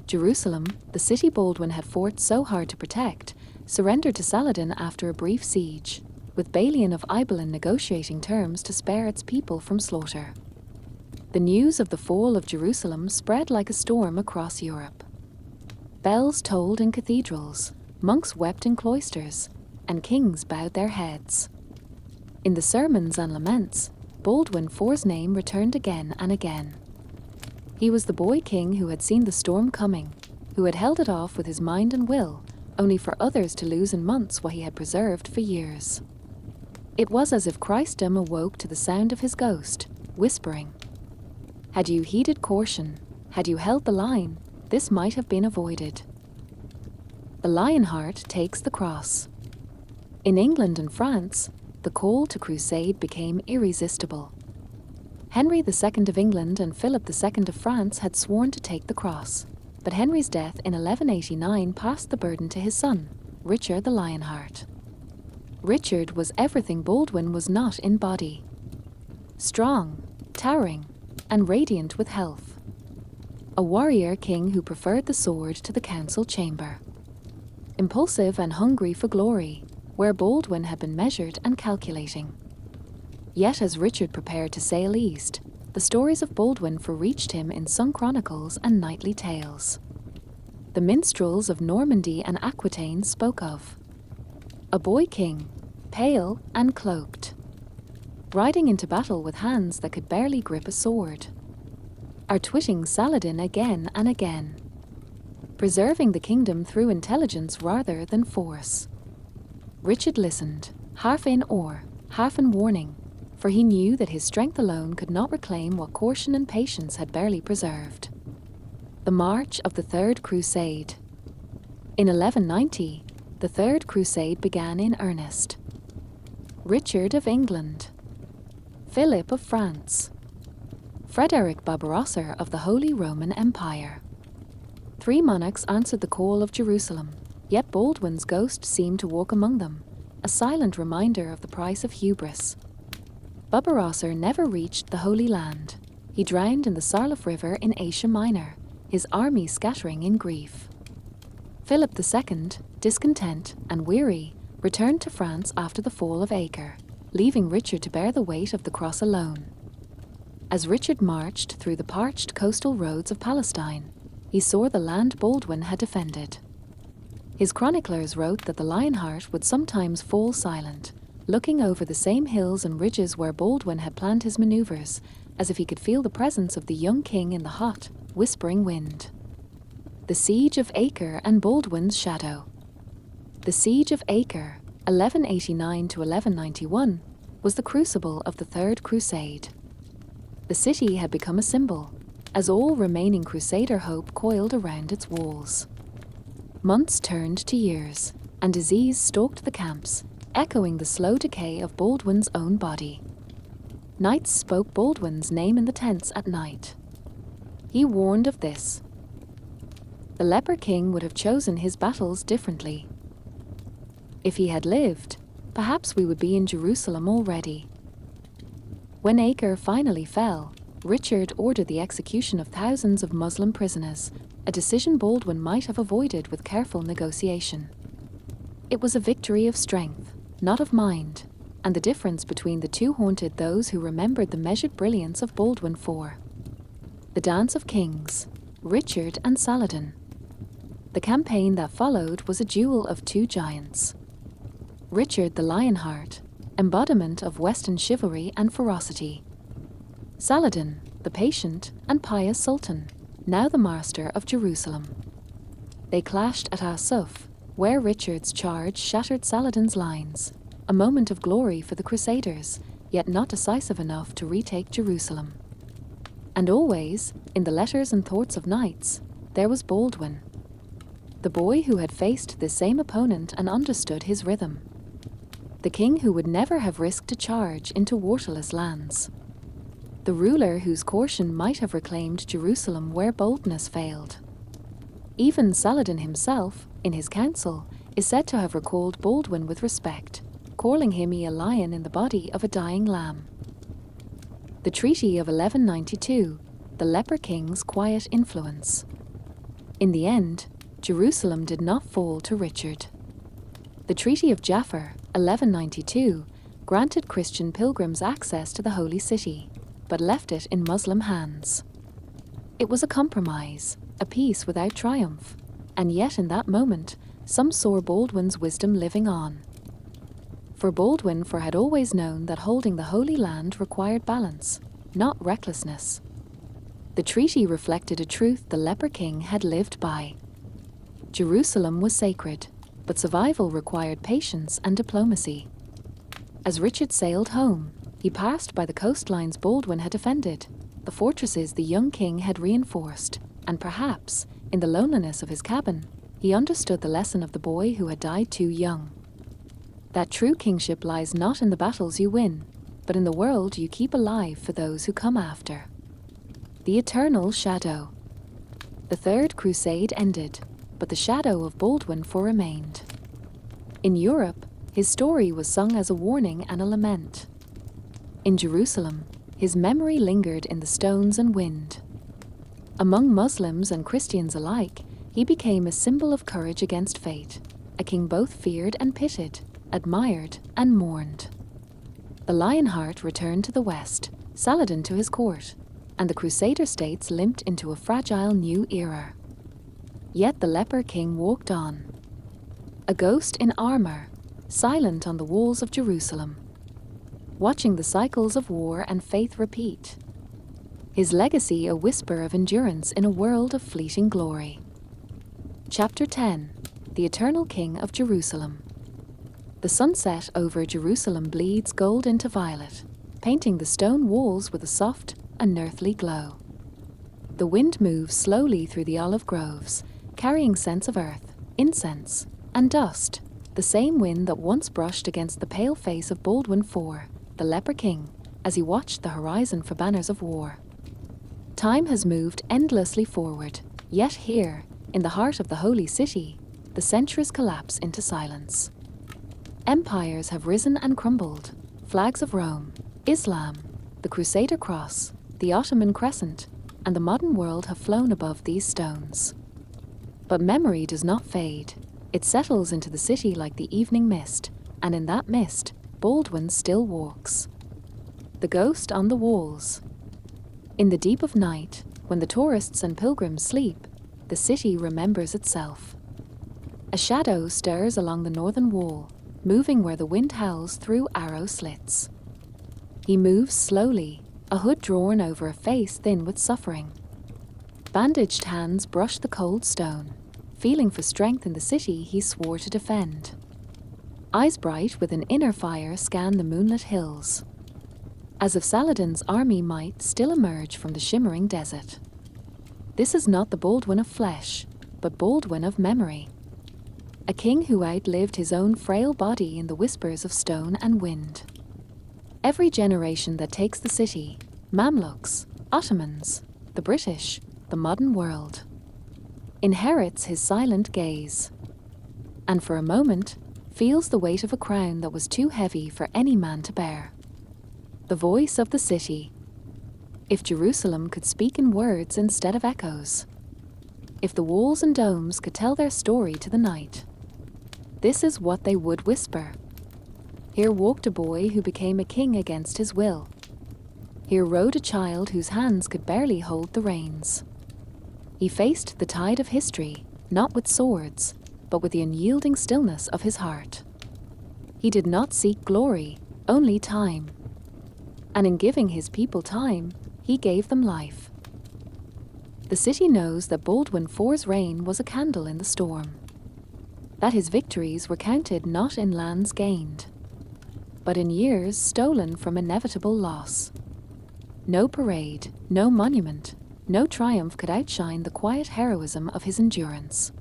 Jerusalem, the city Baldwin had fought so hard to protect, surrendered to Saladin after a brief siege, with Balian of Ibelin negotiating terms to spare its people from slaughter. The news of the fall of Jerusalem spread like a storm across Europe. Bells tolled in cathedrals, monks wept in cloisters, and kings bowed their heads. In the sermons and laments, Baldwin IV's name returned again and again. He was the boy king who had seen the storm coming, who had held it off with his mind and will, only for others to lose in months what he had preserved for years. It was as if Christendom awoke to the sound of his ghost, whispering, "Had you heeded caution, had you held the line, this might have been avoided." The Lionheart takes the cross. In England and France, the call to crusade became irresistible. Henry II of England and Philip II of France had sworn to take the cross, but Henry's death in 1189 passed the burden to his son, Richard the Lionheart. Richard was everything Baldwin was not in body. Strong, towering, and radiant with health. A warrior king who preferred the sword to the council chamber. Impulsive and hungry for glory, where Baldwin had been measured and calculating. Yet as Richard prepared to sail east, the stories of Baldwin reached him in sung chronicles and knightly tales. The minstrels of Normandy and Aquitaine spoke of a boy king, pale and cloaked, riding into battle with hands that could barely grip a sword, outwitting Saladin again and again, preserving the kingdom through intelligence rather than force. Richard listened, half in awe, half in warning, for he knew that his strength alone could not reclaim what caution and patience had barely preserved. The March of the Third Crusade. In 1190, the Third Crusade began in earnest. Richard of England, Philip of France, Frederick Barbarossa of the Holy Roman Empire. 3 monarchs answered the call of Jerusalem, yet Baldwin's ghost seemed to walk among them, a silent reminder of the price of hubris. Barbarossa never reached the Holy Land. He drowned in the Sarlaf River in Asia Minor, his army scattering in grief. Philip II, discontent and weary, returned to France after the fall of Acre, leaving Richard to bear the weight of the cross alone. As Richard marched through the parched coastal roads of Palestine, he saw the land Baldwin had defended. His chroniclers wrote that the Lionheart would sometimes fall silent, looking over the same hills and ridges where Baldwin had planned his maneuvers, as if he could feel the presence of the young king in the hot, whispering wind. The Siege of Acre and Baldwin's Shadow. The Siege of Acre, 1189 to 1191, was the crucible of the Third Crusade. The city had become a symbol, as all remaining Crusader hope coiled around its walls. Months turned to years, and disease stalked the camps, echoing the slow decay of Baldwin's own body. Knights spoke Baldwin's name in the tents at night. He warned of this. The Leper King would have chosen his battles differently. If he had lived, perhaps we would be in Jerusalem already. When Acre finally fell, Richard ordered the execution of thousands of Muslim prisoners, a decision Baldwin might have avoided with careful negotiation. It was a victory of strength, not of mind, and the difference between the two haunted those who remembered the measured brilliance of Baldwin IV. The Dance of Kings, Richard and Saladin. The campaign that followed was a duel of 2 giants. Richard the Lionheart, embodiment of Western chivalry and ferocity. Saladin, the patient and pious sultan, now the master of Jerusalem. They clashed at Al-Suf, where Richard's charge shattered Saladin's lines, a moment of glory for the Crusaders, yet not decisive enough to retake Jerusalem. And always, in the letters and thoughts of knights, there was Baldwin, the boy who had faced this same opponent and understood his rhythm. The king who would never have risked a charge into waterless lands. The ruler whose caution might have reclaimed Jerusalem where boldness failed. Even Saladin himself, in his council, is said to have recalled Baldwin with respect, calling him a lion in the body of a dying lamb. The Treaty of 1192, the Leper King's quiet influence. In the end, Jerusalem did not fall to Richard. The Treaty of Jaffa, 1192, granted Christian pilgrims access to the Holy City, but left it in Muslim hands. It was a compromise, a peace without triumph, and yet in that moment, some saw Baldwin's wisdom living on. For Baldwin IV had always known that holding the Holy Land required balance, not recklessness. The treaty reflected a truth the Leper King had lived by. Jerusalem was sacred, but survival required patience and diplomacy. As Richard sailed home, he passed by the coastlines Baldwin had defended, the fortresses the young king had reinforced, and perhaps, in the loneliness of his cabin, he understood the lesson of the boy who had died too young. That true kingship lies not in the battles you win, but in the world you keep alive for those who come after. The eternal shadow. The Third Crusade ended, but the shadow of Baldwin IV remained. In Europe, his story was sung as a warning and a lament. In Jerusalem, his memory lingered in the stones and wind. Among Muslims and Christians alike, he became a symbol of courage against fate, a king both feared and pitied, admired and mourned. The Lionheart returned to the west, Saladin to his court, and the Crusader states limped into a fragile new era. Yet the Leper King walked on. A ghost in armor, silent on the walls of Jerusalem, watching the cycles of war and faith repeat. His legacy a whisper of endurance in a world of fleeting glory. Chapter 10. The Eternal King of Jerusalem. The sunset over Jerusalem bleeds gold into violet, painting the stone walls with a soft, unearthly glow. The wind moves slowly through the olive groves, carrying scents of earth, incense, and dust, the same wind that once brushed against the pale face of Baldwin IV, the Leper King, as he watched the horizon for banners of war. Time has moved endlessly forward, yet here, in the heart of the Holy City, the centuries collapse into silence. Empires have risen and crumbled, flags of Rome, Islam, the Crusader Cross, the Ottoman Crescent, and the modern world have flown above these stones. But memory does not fade. It settles into the city like the evening mist, and in that mist, Baldwin still walks. The ghost on the walls. In the deep of night, when the tourists and pilgrims sleep, the city remembers itself. A shadow stirs along the northern wall, moving where the wind howls through arrow slits. He moves slowly, a hood drawn over a face thin with suffering. Bandaged hands brush the cold stone, feeling for strength in the city he swore to defend. Eyes bright with an inner fire scan the moonlit hills, as if Saladin's army might still emerge from the shimmering desert. This is not the Baldwin of flesh, but Baldwin of memory. A king who outlived his own frail body in the whispers of stone and wind. Every generation that takes the city, Mamluks, Ottomans, the British, the modern world, inherits his silent gaze, and for a moment feels the weight of a crown that was too heavy for any man to bear. The voice of the city. If Jerusalem could speak in words instead of echoes, if the walls and domes could tell their story to the night, this is what they would whisper. Here walked a boy who became a king against his will. Here rode a child whose hands could barely hold the reins. He faced the tide of history, not with swords, but with the unyielding stillness of his heart. He did not seek glory, only time. And in giving his people time, he gave them life. The city knows that Baldwin IV's reign was a candle in the storm, that his victories were counted not in lands gained, but in years stolen from inevitable loss. No parade, no monument, no triumph could outshine the quiet heroism of his endurance.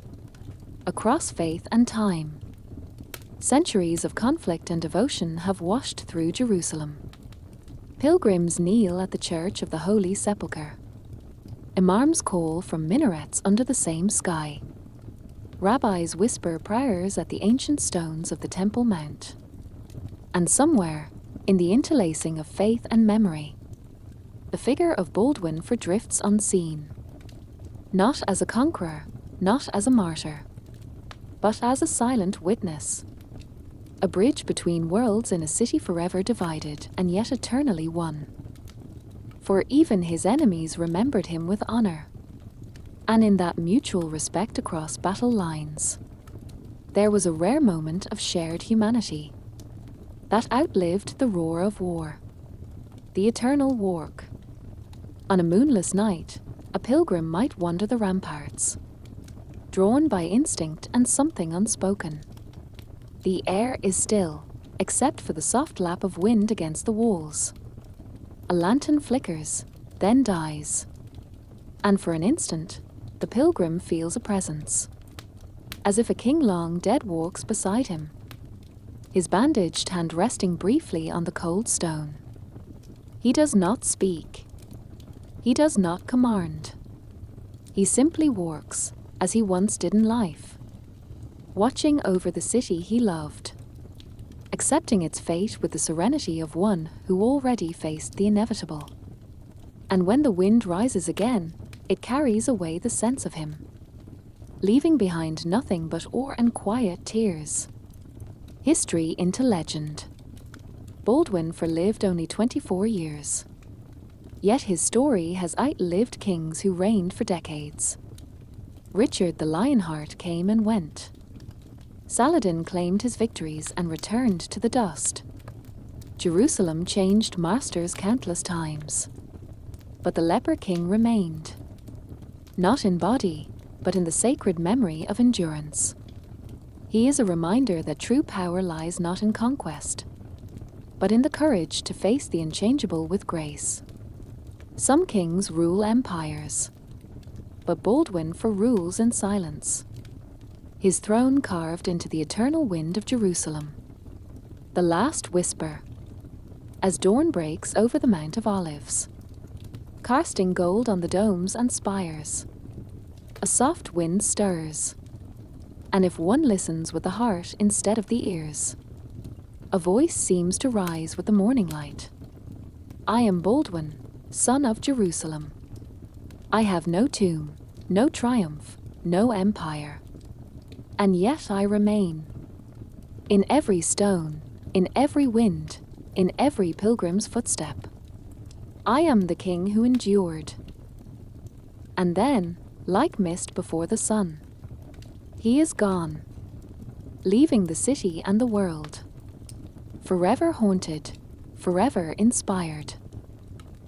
Across faith and time, centuries of conflict and devotion have washed through Jerusalem. Pilgrims kneel at the Church of the Holy Sepulchre. Imams call from minarets under the same sky. Rabbis whisper prayers at the ancient stones of the Temple Mount. And somewhere, in the interlacing of faith and memory, the figure of Baldwin IV drifts unseen. Not as a conqueror, not as a martyr, but as a silent witness. A bridge between worlds in a city forever divided and yet eternally one. For even his enemies remembered him with honor. And in that mutual respect across battle lines, there was a rare moment of shared humanity that outlived the roar of war. The eternal walk. On a moonless night, a pilgrim might wander the ramparts, drawn by instinct and something unspoken. The air is still, except for the soft lap of wind against the walls. A lantern flickers, then dies. And for an instant, the pilgrim feels a presence, as if a king long dead walks beside him, his bandaged hand resting briefly on the cold stone. He does not speak. He does not command. He simply walks, as he once did in life, watching over the city he loved, accepting its fate with the serenity of one who already faced the inevitable. And when the wind rises again, it carries away the sense of him, leaving behind nothing but awe and quiet tears. History into legend. Baldwin IV lived only 24 years. Yet his story has outlived kings who reigned for decades. Richard the Lionheart came and went. Saladin claimed his victories and returned to the dust. Jerusalem changed masters countless times. But the Leper King remained, not in body, but in the sacred memory of endurance. He is a reminder that true power lies not in conquest, but in the courage to face the unchangeable with grace. Some kings rule empires, but Baldwin IV rules in silence, his throne carved into the eternal wind of Jerusalem. The last whisper, as dawn breaks over the Mount of Olives, casting gold on the domes and spires. A soft wind stirs, and if one listens with the heart instead of the ears, a voice seems to rise with the morning light. I am Baldwin, son of Jerusalem. I have no tomb, no triumph, no empire. And yet I remain. In every stone, in every wind, in every pilgrim's footstep. I am the king who endured. And then, like mist before the sun, he is gone, leaving the city and the world, forever haunted, forever inspired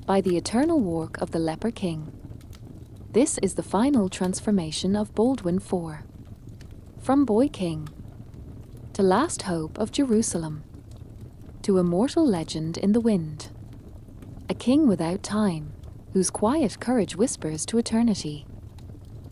by the eternal work of the Leper King. This is the final transformation of Baldwin IV. From boy king to last hope of Jerusalem, to immortal legend in the wind, a king without time, whose quiet courage whispers to eternity.